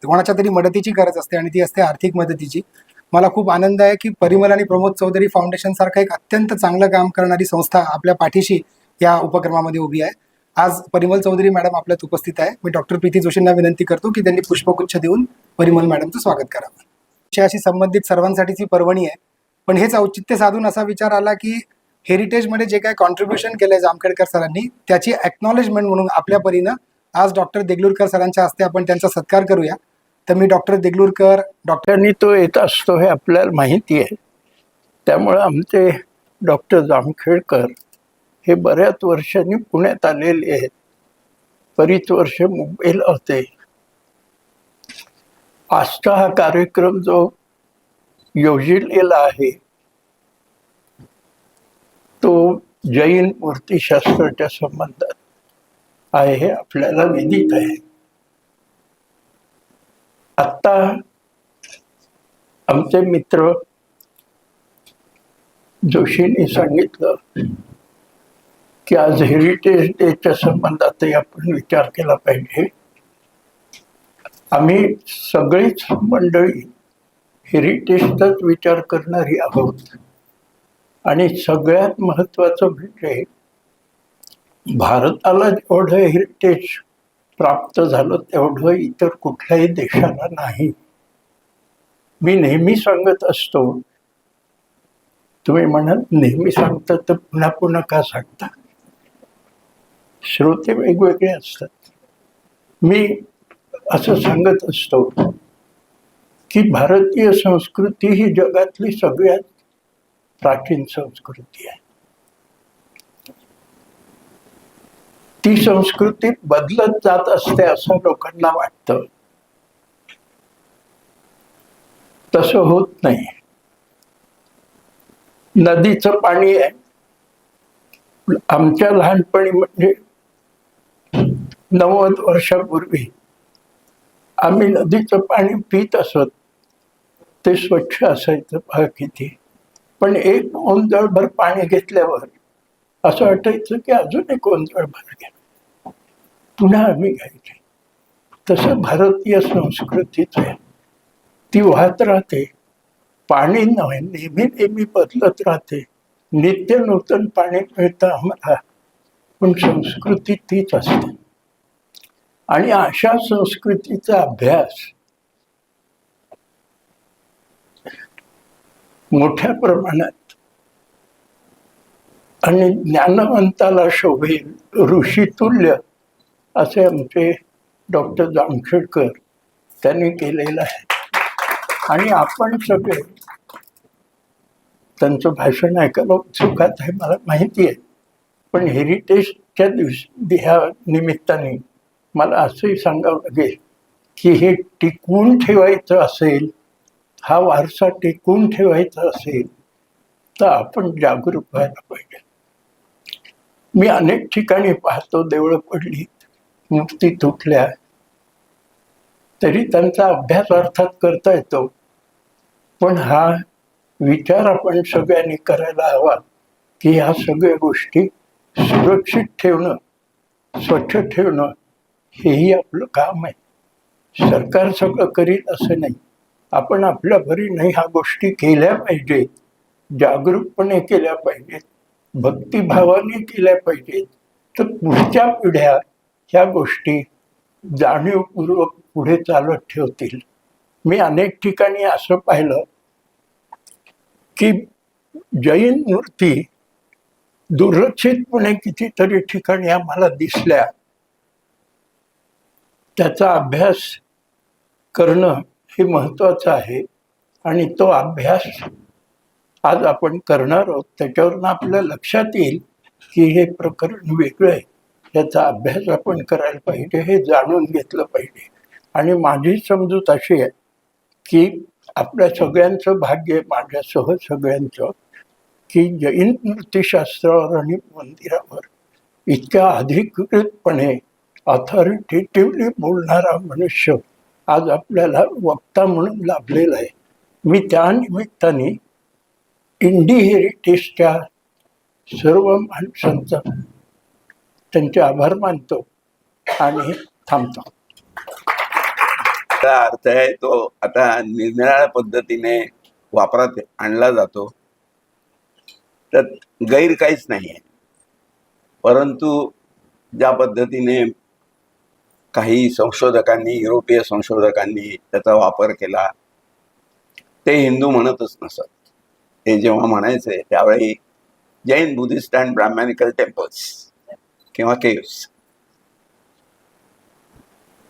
कोणाच्या तरी मदतीची गरज असते आणि ती असते आर्थिक मदतीची. मला खूप आनंद आहे की परिमल आणि प्रमोद चौधरी फाउंडेशन सारखं एक अत्यंत चांगलं काम करणारी संस्था आपल्या पाठीशी या उपक्रमामध्ये उभी आहे. आज परिमल चौधरी मॅडम आपल्यात उपस्थित आहे. मी डॉक्टर प्रीती जोशींना विनंती करतो की त्यांनी पुष्पगुच्छ देऊन परिमल मॅडमचं स्वागत करावं. विषयाशी संबंधित सर्वांसाठीची पर्वणी आहे, पण हेच औचित्य साधून असा विचार आला की हेरिटेजमध्ये जे काय कॉन्ट्रीब्युशन केलंय जामखेडकर सरांनी त्याची एक्नॉलेजमेंट म्हणून आपल्या परीनं आज डॉक्टर देगलूरकर सरांच्या हस्ते आपण त्यांचा सत्कार करूया. तर मी डॉक्टर देगलूरकर डॉक्टरांनी तो येत असतो हे आपल्याला माहिती आहे. त्यामुळे आमचे डॉक्टर जामखेडकर हे बऱ्याच वर्षांनी पुण्यात आलेले आहेत. बरीच वर्ष मुंबईला होते. आजचा हा कार्यक्रम जो योजलेला आहे तो जैन मूर्तिशास्त्राच्या संबंधात आहे हे आपल्याला विदित आहे. आत्ता आमचे मित्र जोशींनी सांगितलं की आज हेरिटेज डेच्या संबंधातही आपण विचार केला पाहिजे. आम्ही सगळीच मंडळी हेरिटेजचाच विचार करणारी आहोत आणि सगळ्यात महत्त्वाचं म्हणजे भारताला जेवढं हेरिटेज प्राप्त झालं तेवढं इतर कुठल्याही देशाला नाही. मी नेहमी सांगत असतो, तुम्ही म्हणाल नेहमी सांगता तर पुन्हा पुन्हा का सांगता? श्रोते वेगवेगळे असतात. मी असं सांगत असतो की भारतीय संस्कृती ही जगातली सगळ्यात प्राचीन संस्कृती आहे. ती संस्कृती बदलत जात असते असं लोकांना वाटतं. तसं होत नाही. नदीचं पाणी आहे. आमच्या लहानपणी म्हणजे 90 वर्षापूर्वी आम्ही नदीचं पाणी पित असत. ते स्वच्छ असायचं पहा किती. पण एक ओंजळभर पाणी घेतल्यावर असं वाटायचं की अजून एक ओंजळभर घ्या. पुन्हा आम्ही घ्यायचे. तसं भारतीय संस्कृतीच आहे. ती वाहत राहते. पाणी नव्हे, नेहमी नेहमी बदलत राहते. नित्य नूतन पाणी मिळतं आम्हाला, पण संस्कृती तीच असते. आणि अशा संस्कृतीचा अभ्यास मोठ्या प्रमाणात आणि ज्ञानवंताला शोभेल ऋषितुल्य असे आमचे डॉक्टर जामखेडकर त्यांनी केलेलं आहे. आणि आपण सगळे त्यांचं भाषण ऐकायला उत्सुकात आहे मला माहिती आहे. पण हेरिटेजच्या ह्या निमित्ताने मला असंही सांगावं लागेल की हे टिकवून ठेवायचं असेल, हा वारसा टिकवून ठेवायचा असेल तर आपण जागरूक व्हायला पाहिजे. मी अनेक ठिकाणी पाहतो देवळं पडली, मूर्ती तुटल्या, तरी त्यांचा अभ्यास अर्थात करता येतो. पण हा विचार आपण सगळ्यांनी करायला हवा की ह्या सगळ्या गोष्टी सुरक्षित ठेवणं, स्वच्छ ठेवणं हेही आपलं काम आहे. सरकार सगळं करील असं नाही. आपण आपल्या घरी नाही ह्या गोष्टी केल्या पाहिजेत, जागरूकपणे केल्या पाहिजेत, भक्तिभावाने केल्या पाहिजेत. तर पुढच्या पिढ्या ह्या गोष्टी जाणीवपूर्वक पुढे चालत ठेवतील. मी अनेक ठिकाणी असं पाहिलं की जैन मूर्ती दुर्लक्षितपणे कितीतरी ठिकाणी आम्हाला दिसल्या. त्याचा अभ्यास करणं हे महत्त्वाचं आहे आणि तो अभ्यास आज आपण करणार आहोत. त्याच्यावरून आपल्या लक्षात येईल की हे प्रकरण वेगळं आहे, याचा अभ्यास आपण करायला पाहिजे, हे जाणून घेतलं पाहिजे. आणि माझी समजूत अशी आहे की आपल्या सगळ्यांचं भाग्य, माझ्यासह सगळ्यांचं, की जैन मूर्तिशास्त्रावर आणि मंदिरावर इतक्या अधिकृतपणे ऑथॉरिटेटिव्हली बोलणारा मनुष्य आज आपल्याला वक्ता म्हणून लाभलेला आहे. मी त्या निमित्ताने इंडी हेरिटेजच्या सर्व माणसांचा त्यांचे आभार मानतो आणि थांबतो. त्याचा अर्थ आहे तो आता निरनिराळ्या पद्धतीने वापरात आणला जातो, तर गैर काहीच नाही आहे. परंतु ज्या पद्धतीने काही संशोधकांनी, युरोपीय संशोधकांनी त्याचा वापर केला, ते हिंदू म्हणतच नसत. ते जेव्हा म्हणायचे त्यावेळी जैन, बुद्धिस्ट अँड ब्राह्मॅनिकल टेम्पल्स किंवा केव्स.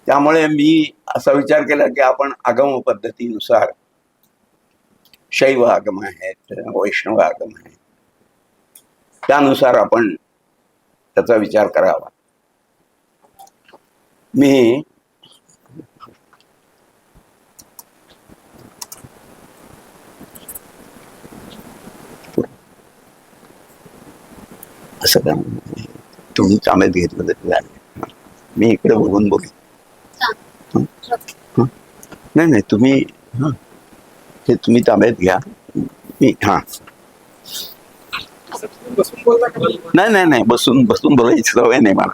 त्यामुळे मी असा विचार केला की आपण आगम पद्धतीनुसार, शैव आगम आहेत, वैष्णव आगम आहेत, त्यानुसार आपण त्याचा विचार करावा. मी असं का तुम्ही ताब्यात घेतलं तरी झालं. मी इकडे बघून बोलेन. नाही नाही, तुम्ही हे तुम्ही ताब्यात घ्या. मी नाही नाही नाही, बसून बसून बोलायची सवय नाही मला.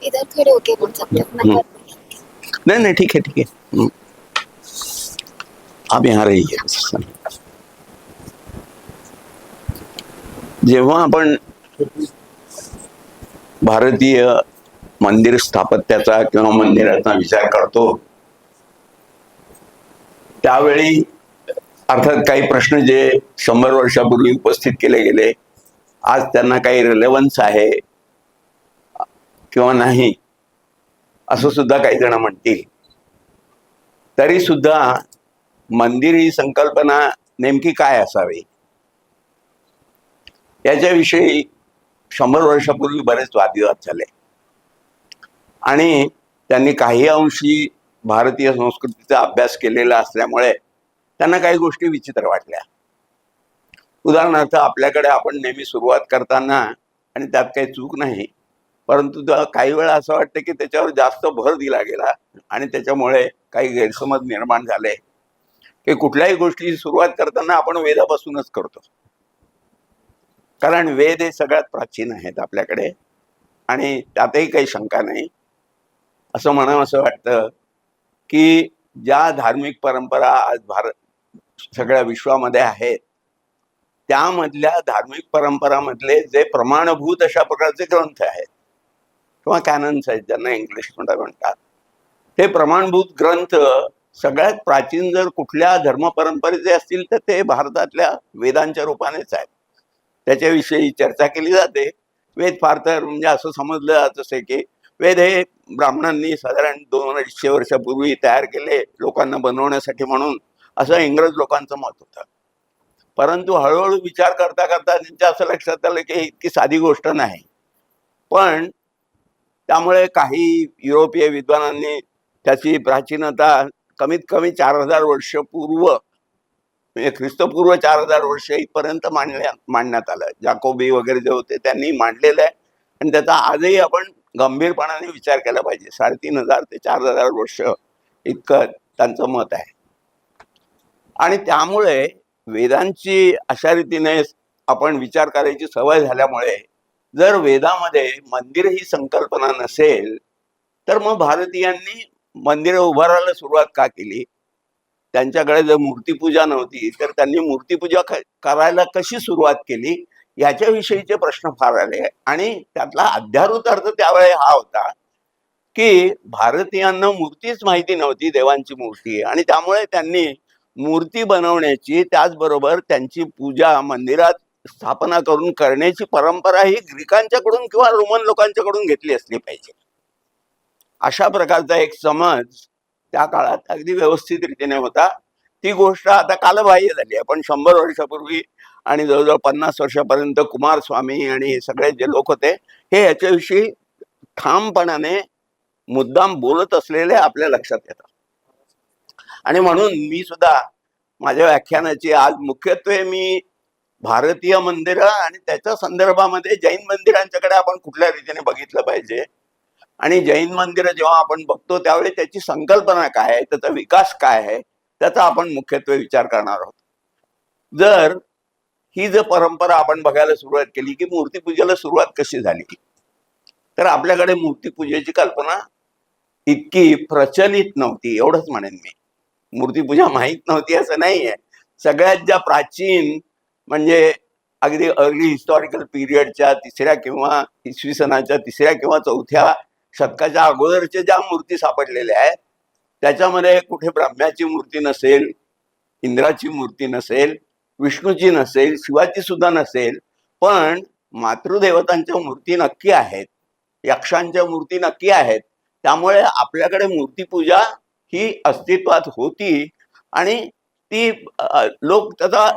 इधर खड़े होके बोल सकते हैं. नहीं नहीं, ठीक है ठीक है, आप यहाँ रहिए. जेव्हा आपण भारतीय मंदिर स्थापत्याचा किंवा मंदिराचा विचार करतो, त्यावेळी अर्थात काही प्रश्न जे 100 वर्षापूर्वी उपस्थित केले गेले, आज त्यांना काही रिलेव्हन्स आहे किंवा नाही असं सुद्धा काही जण म्हणतील. तरी सुद्धा मंदिर ही संकल्पना नेमकी काय असावी याच्याविषयी 100 वर्षापूर्वी बरेच वादविवाद झाले आणि त्यांनी काही अंशी भारतीय संस्कृतीचा अभ्यास केलेला असल्यामुळे त्यांना काही गोष्टी विचित्र वाटल्या. उदाहरणार्थ, आपल्याकडे आपण नेहमी सुरुवात करताना, आणि त्यात काही चूक नाही, परंतु काही वेळा असं वाटतं की त्याच्यावर जास्त भर दिला गेला आणि त्याच्यामुळे काही गैरसमज निर्माण झाले की कुठल्याही गोष्टी सुरुवात करताना आपण वेदापासूनच करतो, कारण वेद हे सगळ्यात प्राचीन आहेत आपल्याकडे आणि त्यातही काही शंका नाही. असं म्हणावं असं वाटतं की ज्या धार्मिक परंपरा आज सगळ्या विश्वामध्ये आहेत, त्यामधल्या धार्मिक परंपरामधले जे प्रमाणभूत अशा प्रकारचे ग्रंथ आहेत किंवा कॅनन्स आहेत, ज्यांना इंग्लिशमध्ये म्हणतात, हे प्रमाणभूत ग्रंथ सगळ्यात प्राचीन जर कुठल्या धर्म परंपरेचे असतील तर ते भारतातल्या वेदांच्या रूपानेच आहेत. त्याच्याविषयी चर्चा केली जाते. वेद फार तर म्हणजे असं समजलं जात असे की वेद हे ब्राह्मणांनी साधारण 200-250 वर्षापूर्वी तयार केले लोकांना बनवण्यासाठी म्हणून, असं इंग्रज लोकांचं मत होतं. परंतु हळूहळू विचार करता करता त्यांच्या असं लक्षात आलं की इतकी साधी गोष्ट नाही. पण त्यामुळे काही युरोपीय विद्वानांनी त्याची प्राचीनता कमीत कमी 4000 वर्ष पूर्व, म्हणजे ख्रिस्तपूर्व 4000 वर्ष इथपर्यंत मांडण्यात आलं. जाकोबी वगैरे जे होते त्यांनी मांडलेलं आहे आणि त्याचा आजही आपण गंभीरपणाने विचार केला पाहिजे. 3500 ते 4000 वर्ष इतकं त्यांचं मत आहे. आणि त्यामुळे वेदांची अशा रीतीने आपण विचार करायची सवय झाल्यामुळे जर वेदामध्ये मंदिर ही संकल्पना नसेल तर मग भारतीयांनी मंदिरं उभारायला सुरुवात का केली? त्यांच्याकडे जर मूर्तीपूजा नव्हती तर त्यांनी मूर्तीपूजा करायला कशी सुरुवात केली याच्याविषयीचे प्रश्न फार आले. आणि त्यातला आधारभूत अर्थ त्यावेळी हा होता की भारतीयांना मूर्तीच माहिती नव्हती, देवांची मूर्ती, आणि त्यामुळे त्यांनी मूर्ती बनवण्याची, त्याचबरोबर त्यांची पूजा मंदिरात स्थापना करून करण्याची परंपरा ही ग्रीकांच्याकडून किंवा रोमन लोकांच्याकडून घेतली असली पाहिजे, अशा प्रकारचा एक समज त्या काळात अगदी व्यवस्थित रीतीने होता. ती गोष्ट आता कालबाह्य झाली आहे. पण 100 वर्षापूर्वी आणि जवळजवळ 50 वर्षापर्यंत कुमारस्वामी आणि हे सगळे जे लोक होते हे याच्याविषयी ठामपणाने मुद्दाम बोलत असलेले आपल्या लक्षात येतात. आणि म्हणून मी सुद्धा माझ्या व्याख्यानाची आज मुख्यत्वे मी भारतीय मंदिरं आणि त्याच्या संदर्भामध्ये जैन मंदिरांच्याकडे आपण कुठल्या रीतीने बघितलं पाहिजे, आणि जैन मंदिरं जेव्हा आपण बघतो त्यावेळी त्याची संकल्पना काय आहे, त्याचा विकास काय आहे, त्याचा आपण मुख्यत्वे विचार करणार आहोत. जर ही जर परंपरा आपण बघायला सुरुवात केली की मूर्तीपूजेला सुरुवात कशी झाली, तर आपल्याकडे मूर्तीपूजेची कल्पना इतकी प्रचलित नव्हती, एवढंच म्हणेन मी. मूर्तीपूजा माहीत नव्हती असं नाहीये. सगळ्यात ज्या प्राचीन म्हणजे अगदी अर्ली हिस्टॉरिकल पिरियडच्या तिसऱ्या किंवा इसवी सनाच्या तिसऱ्या किंवा चौथ्या शतकाच्या अगोदरच्या ज्या मूर्ती सापडलेल्या आहेत त्याच्यामध्ये कुठे ब्रह्म्याची मूर्ती नसेल, इंद्राची मूर्ती नसेल, विष्णूची नसेल, शिवाची सुद्धा नसेल, पण मातृदेवतांच्या मूर्ती नक्की आहेत, यक्षांच्या मूर्ती नक्की आहेत. त्यामुळे आपल्याकडे मूर्तीपूजा ही अस्तित्वात होती आणि ती लोक त्याचा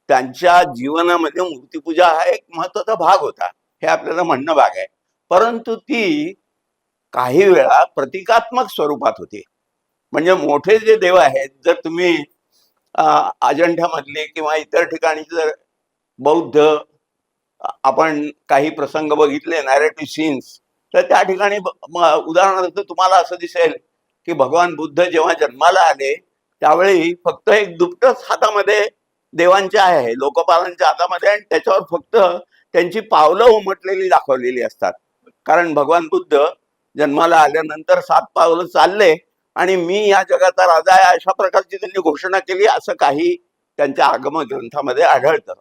त्यांच्या जीवनामध्ये मूर्तीपूजा हा एक महत्वाचा भाग होता, हे आपल्याला म्हणणं भाग आहे. परंतु ती काही वेळा प्रतिकात्मक स्वरूपात होती. म्हणजे मोठे जे देव आहेत, जर तुम्ही अजंठ्यामधले किंवा इतर ठिकाणी जर बौद्ध आपण काही प्रसंग बघितले, नॅरेटिव्ह सीन्स, तर त्या ठिकाणी उदाहरणार्थ तुम्हाला असं दिसेल की भगवान बुद्ध जेव्हा जन्माला आले त्यावेळी फक्त एक दुपटच हातामध्ये देवांच्या आहे, लोकपालांच्या हातामध्ये, आणि त्याच्यावर फक्त त्यांची पावलं उमटलेली दाखवलेली असतात. कारण भगवान बुद्ध जन्माला आल्यानंतर 7 पावलं चालले आणि मी या जगाचा राजा आहे अशा प्रकारची त्यांनी घोषणा केली, असं काही त्यांच्या आगम ग्रंथामध्ये आढळतं.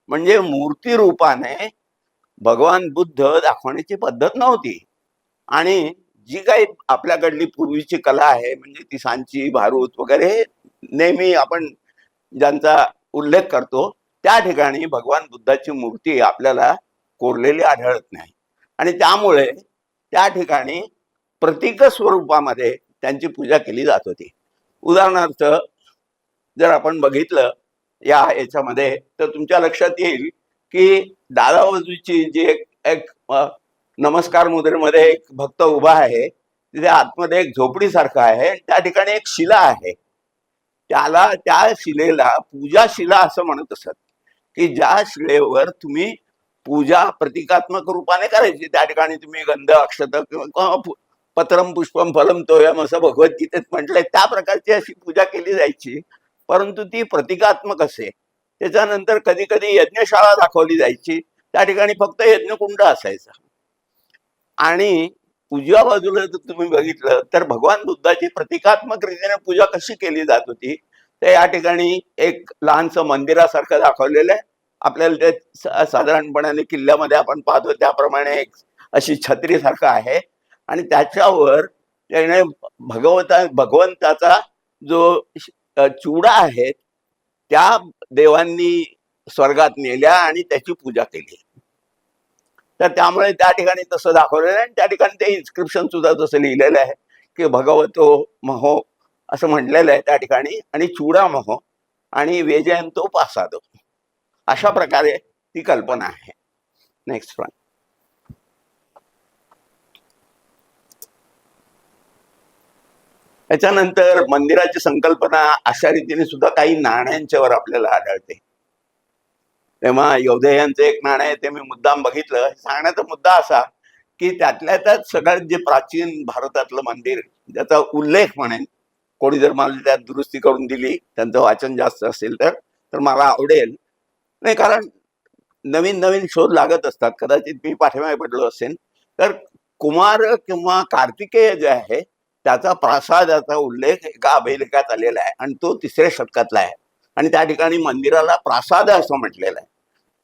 म्हणजे मूर्ती रूपाने भगवान बुद्ध दाखवण्याची पद्धत नव्हती. आणि जी काही आपल्याकडली पूर्वीची कला आहे म्हणजे ती सांची, भारूत वगैरे, हे नेहमी आपण ज्यांचा उल्लेख करतो त्या ठिकाणी भगवान बुद्धाची मूर्ती आपल्याला कोरलेली आढळत नाही. आणि त्यामुळे त्या ठिकाणी प्रतीक स्वरूपामध्ये त्यांची पूजा केली जात होती. उदाहरणार्थ जर आपण बघितलं याच्यामध्ये तर तुमच्या लक्षात येईल की डाव्या बाजूची जी एक नमस्कार मुद्रेमध्ये एक भक्त उभा आहे, तिथे आतमध्ये एक झोपडी सारखं आहे, त्या ठिकाणी एक शिला आहे. त्या शिलेला पूजा शिला असं म्हणत असत, की ज्या शिलेवर तुम्ही पूजा प्रतिकात्मक रूपाने करायची. त्या ठिकाणी तुम्ही गंध, अक्षत किंवा पत्रम पुष्पम फलम तोयम असं भगवद्गीतेत म्हटलंय, त्या प्रकारची अशी पूजा केली जायची. परंतु ती प्रतिकात्मक असे. त्याच्यानंतर कधी कधी यज्ञशाळा दाखवली जायची, त्या ठिकाणी फक्त यज्ञकुंड असायचा. आणि उजव्या बाजूला जर तुम्ही बघितलं तर भगवान बुद्धाची प्रतिकात्मक रीतीने पूजा कशी केली जात होती ते या ठिकाणी एक लहानसं मंदिरासारखं दाखवलेलं आहे. आपल्याला ते साधारणपणाने किल्ल्यामध्ये आपण पाहतो त्याप्रमाणे एक अशी छत्री सारखं आहे आणि त्याच्यावर त्याने भगवंताचा जो चुडा आहे त्या देवांनी स्वर्गात नेल्या आणि त्याची पूजा केली. तर त्यामुळे त्या ठिकाणी तसं दाखवलेलं आहे आणि त्या ठिकाणी ते इन्स्क्रिप्शन सुद्धा तसं लिहिलेलं आहे की भगवतो महो असं म्हटलेलं आहे त्या ठिकाणी, आणि चुडा महो आणि वेजयंतो पासादो, अशा प्रकारे ती कल्पना आहे. Next one. त्याच्यानंतर मंदिराची संकल्पना अशा रीतीने सुद्धा काही नाण्यांच्यावर आपल्याला आढळते. तेव्हा यौधेयांचं एक नाणं आहे, ते मी मुद्दाम बघितलं. सांगण्याचा मुद्दा असा की त्यातल्या त्यात सगळ्यात जे प्राचीन भारतातलं मंदिर ज्याचा उल्लेख म्हणेन, कोणी जर मला त्यात दुरुस्ती करून दिली, त्यांचं वाचन जास्त असेल तर मला आवडेल. नाही, कारण नवीन नवीन शोध लागत असतात. कदाचित मी पाठीमागे पडलो असेल तर कुमार किंवा कार्तिकेय जे आहे त्याचा प्रासादाचा उल्लेख एका अभिलेखात आलेला आहे आणि तो 3ऱ्या शतकातला आहे. आणि त्या ठिकाणी मंदिराला प्रासाद असं म्हटलेलं आहे.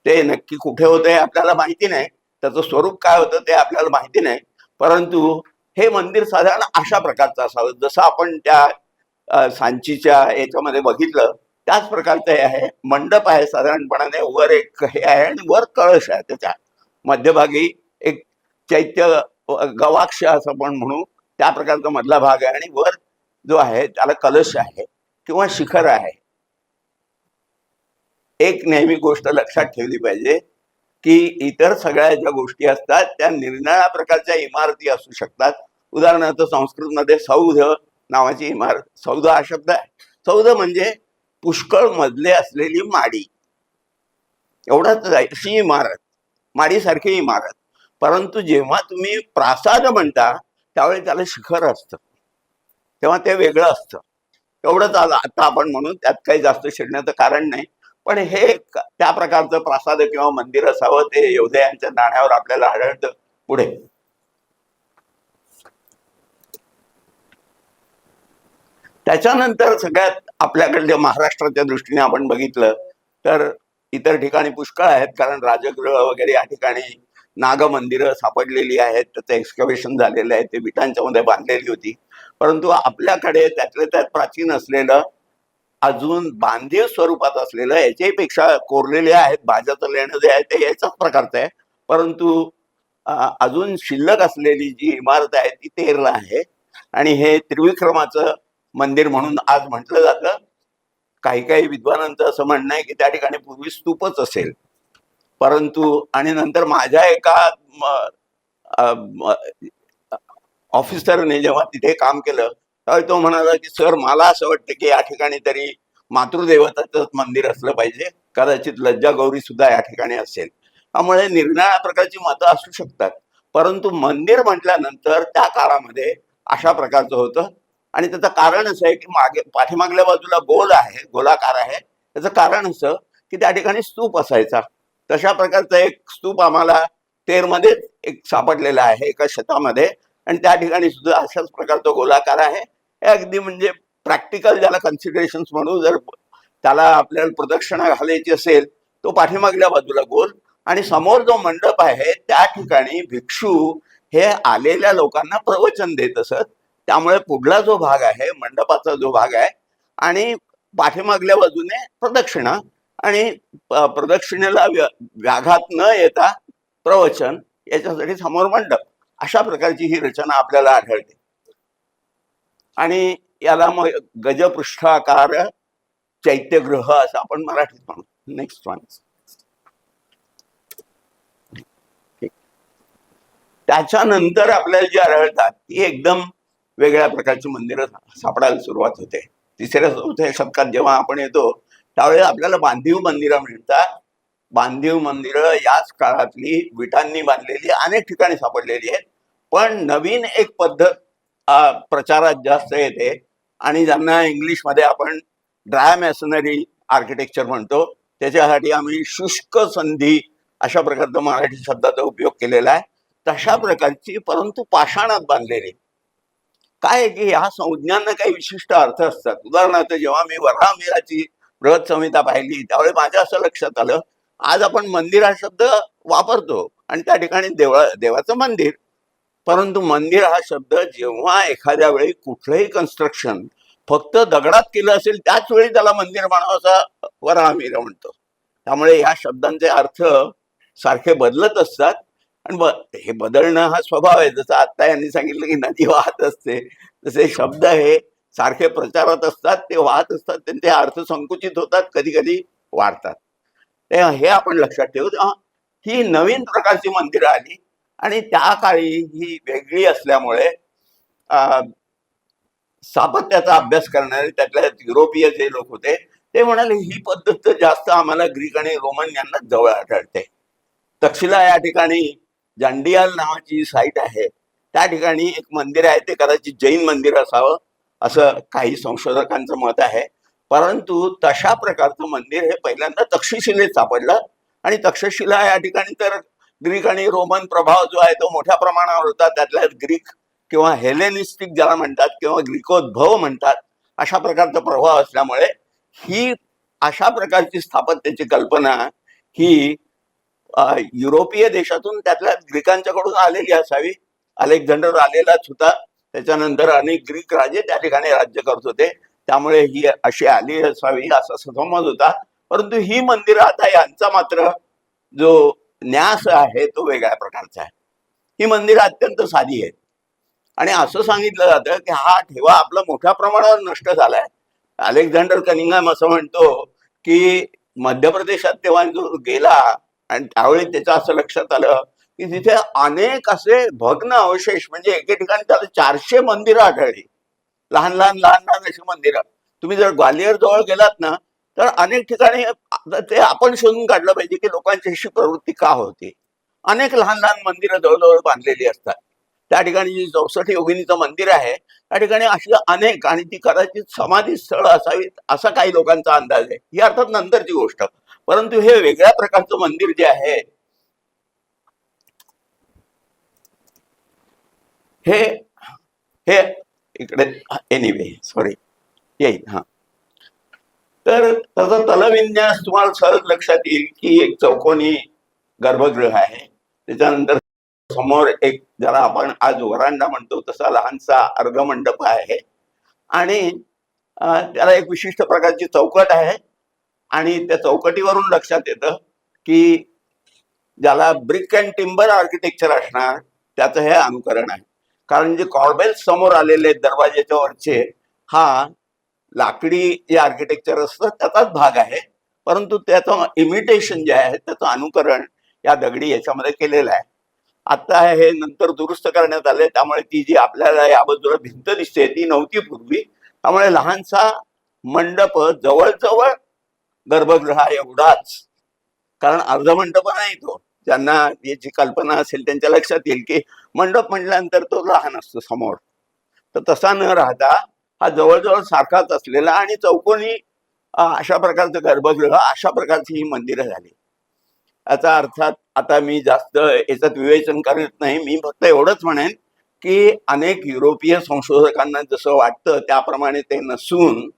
ते नक्की कुठे होतं हे आपल्याला माहिती नाही, त्याचं स्वरूप काय होतं ते आपल्याला माहिती नाही. परंतु हे मंदिर साधारण अशा प्रकारचं असावं जसं आपण त्या सांचीच्या याच्यामध्ये बघितलं त्याच प्रकारचं हे आहे. मंडप आहे साधारणपणाने, वर एक हे आहे आणि वर कळश आहे. त्याच्या मध्यभागी एक चैत्य गवाक्ष असं आपण म्हणू त्या प्रकारचा मधला भाग आहे आणि वर जो आहे त्याला कलश आहे किंवा शिखर आहे. एक नेहमी गोष्ट लक्षात ठेवली पाहिजे की इतर सगळ्या ज्या गोष्टी असतात त्या निरनिराळ्या प्रकारच्या इमारती असू शकतात. उदाहरणार्थ संस्कृतमध्ये सौध नावाची इमारत, सौध हा शब्द आहे. सौध म्हणजे पुष्कळ मजले असलेली माडी, एवढंच आहे. अशी इमारत, माडीसारखी इमारत. परंतु जेव्हा तुम्ही प्रासाद म्हणता त्यावेळी त्याला शिखर असतं, तेव्हा ते वेगळं असतं. एवढंच आता आपण म्हणून त्यात काही जास्त शिरण्याचं कारण नाही. पण हे त्या प्रकारचं प्रासाद किंवा मंदिर असावं ते यौधेयांच्या नाण्यावर आपल्याला आढळतं. पुढे त्याच्यानंतर सगळ्यात आपल्याकडल्या महाराष्ट्राच्या दृष्टीने आपण बघितलं तर इतर ठिकाणी पुष्कळ आहेत, कारण राजगृह वगैरे या ठिकाणी नागमंदिरं सापडलेली आहेत, त्याचं एक्सकव्हेशन झालेलं आहे, ते विटांच्या मध्ये बांधलेली होती. परंतु आपल्याकडे त्यातल्या त्यात प्राचीन असलेलं, अजून बांधीव स्वरूपात असलेलं, याच्याही पेक्षा कोरलेले आहेत, भाज्याचं लेणं जे आहे ते याच्याच प्रकारचं आहे. परंतु अजून शिल्लक असलेली जी इमारत आहे ती तेरला आहे आणि हे त्रिविक्रमाचं मंदिर म्हणून आज म्हटलं जातं. काही काही विद्वानांचं असं म्हणणं आहे की त्या ठिकाणी पूर्वी स्तूपच असेल. परंतु आणि नंतर माझ्या एका ऑफिसरने जेव्हा तिथे काम केलं त्यावेळी तो म्हणाला की सर, मला असं वाटतं की या ठिकाणी तरी मातृदेवताचं मंदिर असलं पाहिजे, कदाचित लज्जा गौरी सुद्धा या ठिकाणी असेल. त्यामुळे निरनिराळ्या प्रकारची मतं असू शकतात, परंतु मंदिर म्हटल्यानंतर त्या काळामध्ये अशा प्रकारचं होतं. आणि त्याचं कारण असं आहे की मागे पाठीमागल्या बाजूला गोल आहे, गोलाकार आहे. त्याचं कारण असं की त्या ठिकाणी स्तूप असायचा. तशा प्रकारचा एक स्तूप आम्हाला तेरमध्ये एक सापडलेला आहे एका शेतामध्ये, आणि त्या ठिकाणी सुद्धा अशाच प्रकारचा गोलाकार आहे. हे अगदी म्हणजे प्रॅक्टिकल ज्याला कन्सिडरेशन म्हणू, जर त्याला आपल्याला प्रदक्षिणा घालायची असेल तो पाठीमागल्या बाजूला गोल, आणि समोर जो मंडप आहे त्या ठिकाणी भिक्षू हे आलेल्या लोकांना प्रवचन देत असत. त्यामुळे पुढला जो भाग आहे, मंडपाचा जो भाग आहे, आणि पाठीमागल्या बाजूने प्रदक्षिणा, आणि प्रदक्षिणेला व्याघात न येता प्रवचन, याच्यासाठी समोर मंडप. अशा प्रकारची ही रचना आपल्याला आढळते. आणि याला मग गजपृष्ठाकार चैत्यगृह असं आपण मराठीत म्हणतो. Next one. त्याच्यानंतर आपल्याला जी आढळतात ती एकदम वेगळ्या प्रकारची मंदिरं सापडायला सुरुवात होते. 3ऱ्या-4थ्या शतकात जेव्हा आपण येतो त्यावेळेस आपल्याला बांधीव मंदिरं मिळतात. बांधीव मंदिरं याच काळातली विटांनी बांधलेली अनेक ठिकाणी सापडलेली आहेत. पण नवीन एक पद्धत प्रचारात जास्त येते, आणि ज्यांना इंग्लिशमध्ये आपण ड्राय मॅसनरी आर्किटेक्चर म्हणतो, त्याच्यासाठी आम्ही शुष्क संधी अशा प्रकारचा मराठी शब्दाचा उपयोग केलेला आहे. तशा प्रकारची, परंतु पाषाणात बांधलेली. काय आहे की ह्या संज्ञांना काही विशिष्ट अर्थ असतात. उदाहरणार्थ, जेव्हा मी वराहमिहिराची बृहत संहिता पाहिली त्यावेळी माझ्या असं लक्षात आलं, आज आपण मंदिर हा शब्द वापरतो आणि त्या ठिकाणी देवाचं मंदिर, परंतु मंदिर हा शब्द जेव्हा एखाद्या वेळी कुठलंही कन्स्ट्रक्शन फक्त दगडात केलं असेल त्याच वेळी त्याला मंदिर म्हणावं असं वराहमिहिर म्हणतो. त्यामुळे या शब्दांचे अर्थ सारखे बदलत असतात, आणि हे बदलणं हा स्वभाव आहे. जसं आत्ता यांनी सांगितलं की नदी वाहत असते, तसे शब्द हे सारखे प्रचारात असतात, ते वाहत असतात, त्यांचे अर्थ संकुचित होतात, कधी कधी वाढतात. हे आपण लक्षात ठेवू. ही नवीन प्रकारची मंदिरं आली, आणि त्या काळी ही वेगळी असल्यामुळे स्थापत्याचा अभ्यास करणारे त्यातल्या युरोपीय जे लोक होते ते म्हणाले ही पद्धत जास्त आम्हाला ग्रीक आणि रोमन यांना जवळ आढळते. तक्षशिला या ठिकाणी जांडियाल नावाची साईट आहे, त्या ठिकाणी एक मंदिर आहे, ते कदाचित जैन मंदिर असावं असं काही संशोधकांचं मत आहे. परंतु तशा प्रकारचं मंदिर हे पहिल्यांदा तक्षशिलेत सापडलं, आणि तक्षशिला या ठिकाणी तर ग्रीक आणि रोमन प्रभाव जो आहे तो मोठ्या प्रमाणावर होता. त्यातल्या ग्रीक किंवा हेलेनिस्टिक ज्याला म्हणतात किंवा ग्रीकोद्भव म्हणतात अशा प्रकारचा प्रभाव असल्यामुळे ही अशा प्रकारची स्थापत्याची कल्पना ही युरोपीय देशातून त्यातल्या ग्रीकांच्याकडून आलेली असावी. अलेक्झांडर आलेलाच होता, त्याच्यानंतर अनेक ग्रीक राजे त्या ठिकाणी राज्य करत होते, त्यामुळे ही अशी आली असावी असा समज होता. परंतु ही मंदिरं आता यांचा मात्र जो न्यास आहे तो वेगळ्या प्रकारचा आहे. ही मंदिरं अत्यंत साधी आहेत, आणि असं सांगितलं जातं की हा ठेवा आपला मोठ्या प्रमाणावर नष्ट झालाय. अलेक्झांडर कनिंगहॅम असं म्हणतो की मध्य प्रदेशात तेव्हा जो गेला आणि त्यावेळी त्याचं असं लक्षात आलं की तिथे अनेक असे भग्न अवशेष, म्हणजे एके ठिकाणी त्याला 400 मंदिरं आढळली, लहान लहान लहान लहान अशी मंदिरं. तुम्ही जर ग्वालियर जवळ गेलात ना तर अनेक ठिकाणी ते आपण शोधून काढलं पाहिजे की लोकांची अशी प्रवृत्ती का होती. अनेक लहान लहान मंदिरं जवळजवळ बांधलेली असतात. त्या ठिकाणी जी 64 योगिनीचं मंदिर आहे त्या ठिकाणी अशी अनेक, आणि ती कदाचित समाधी स्थळ असावीत असा काही लोकांचा अंदाज आहे. ही अर्थात नंतरची गोष्ट, परंतु हे वेगळ्या प्रकारचं मंदिर जे आहे हे इकडे एनिवे सॉरी येईल. हा, तर त्याचा तलविन्यास तुम्हाला सहज लक्षात येईल की एक चौकोनी गर्भगृह आहे, त्याच्यानंतर समोर एक, ज्याला आपण आज वरांडा म्हणतो तसा लहानसा अर्धमंडप आहे, आणि त्याला एक विशिष्ट प्रकारची चौकट आहे, आणि त्या चौकटीवरून लक्षात येतं की ज्याला ब्रिक अँड टिम्बर आर्किटेक्चर असणार त्याचं हे अनुकरण आहे. कारण जे कॉर्बेल्स समोर आलेले आहेत दरवाजेच्या वरचे, हा लाकडी जे आर्किटेक्चर असतं त्याचाच भाग आहे, परंतु त्याचं इमिटेशन जे आहे त्याचं अनुकरण या दगडी याच्यामध्ये केलेलं आहे. आता हे नंतर दुरुस्त करण्यात आले, त्यामुळे ती जी आपल्याला या बाजूला भिंत दिसते ती नव्हती पूर्वी, त्यामुळे लहानसा मंडप जवळजवळ गर्भगृहा एवढाच, कारण अर्धमंडप नाही तो. ज्यांना याची कल्पना असेल त्यांच्या लक्षात येईल की मंडप म्हटल्यानंतर तो लहान असतो समोर, तर तसा न राहता हा जवळजवळ सारखाच असलेला आणि चौकोनी अशा प्रकारचं गर्भगृह, अशा प्रकारची ही मंदिरं झाली. याचा अर्थात आता मी जास्त याच्यात विवेचन करत नाही, मी फक्त एवढंच म्हणेन की अनेक युरोपीय संशोधकांना जसं वाटतं त्याप्रमाणे ते नसून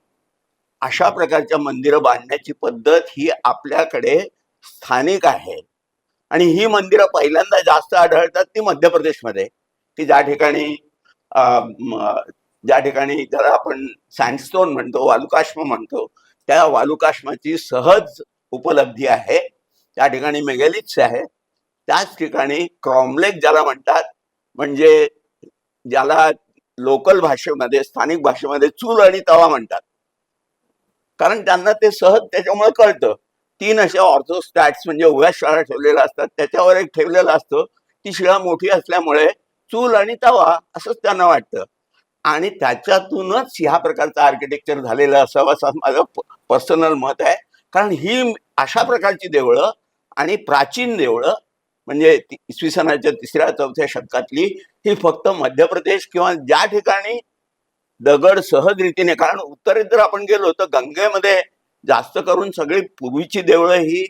अशा प्रकारच्या मंदिरं बांधण्याची पद्धत ही आपल्याकडे स्थानिक आहे. आणि ही मंदिरं पहिल्यांदा जास्त आढळतात ती मध्य प्रदेशमध्ये, की ज्या ठिकाणी ज्याला आपण सँडस्टोन म्हणतो, वालुकाश्म म्हणतो, त्या वालुकाश्माची सहज उपलब्धी आहे. त्या ठिकाणी मेगॅलिथ्स आहे. त्याच ठिकाणी क्रॉमलेक ज्याला म्हणतात, म्हणजे ज्याला लोकल भाषेमध्ये, स्थानिक भाषेमध्ये चूल आणि तवा म्हणतात, कारण त्यांना ते सहज त्याच्यामुळे कळतं. 3 अशा ऑर्थोस्टॅट्स म्हणजे उभ्या शिळा ठेवलेल्या असतात, त्याच्यावर एक ठेवलेलं असतं, ती शिळा मोठी असल्यामुळे चूल आणि तवा असंच त्यांना वाटतं, आणि त्याच्यातूनच ह्या प्रकारचं आर्किटेक्चर झालेलं असावं असं माझं पर्सनल मत आहे. कारण ही अशा प्रकारची देवळं आणि प्राचीन देवळं म्हणजे इसवी सनाच्या 3ऱ्या-4थ्या शतकातली, ही फक्त मध्य प्रदेश किंवा ज्या ठिकाणी दगड सहज रीतीने, कारण उत्तरेत जर आपण गेलो तर गंगेमध्ये जास्त करून सगळी पूर्वीची देवळं ही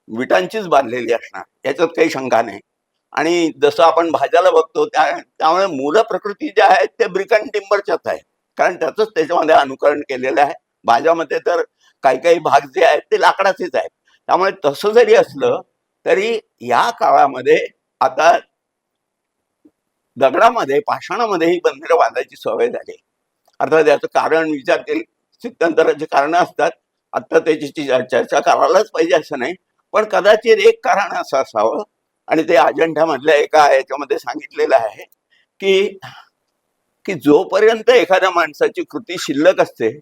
विटांचीच बांधलेली असणार, याच्यात काही शंका नाही. आणि जसं आपण भाज्याला बघतो त्यामुळे मूल प्रकृती ज्या आहेत ते ब्रिक अँड टिम्बरच्याच आहे, कारण त्याचंच त्याच्यामध्ये अनुकरण केलेलं आहे. भाज्यामध्ये तर काही काही भाग जे आहेत ते लाकडाचेच आहेत. त्यामुळे तसं जरी असलं तरी या काळामध्ये आता दगडामध्ये, पाषाणामध्ये ही मंदिरं बांधायची सवय झाली. अर्थात याचं कारण विचारतील स्थित्यंतराची कारणं असतात, आता त्याची चर्चा करायलाच पाहिजे असं नाही, पण कदाचित एक कारण असं असावं, आणि ते अजंठामधल्या एका याच्यामध्ये सांगितलेलं आहे की जोपर्यंत एखाद्या माणसाची कृती शिल्लक असते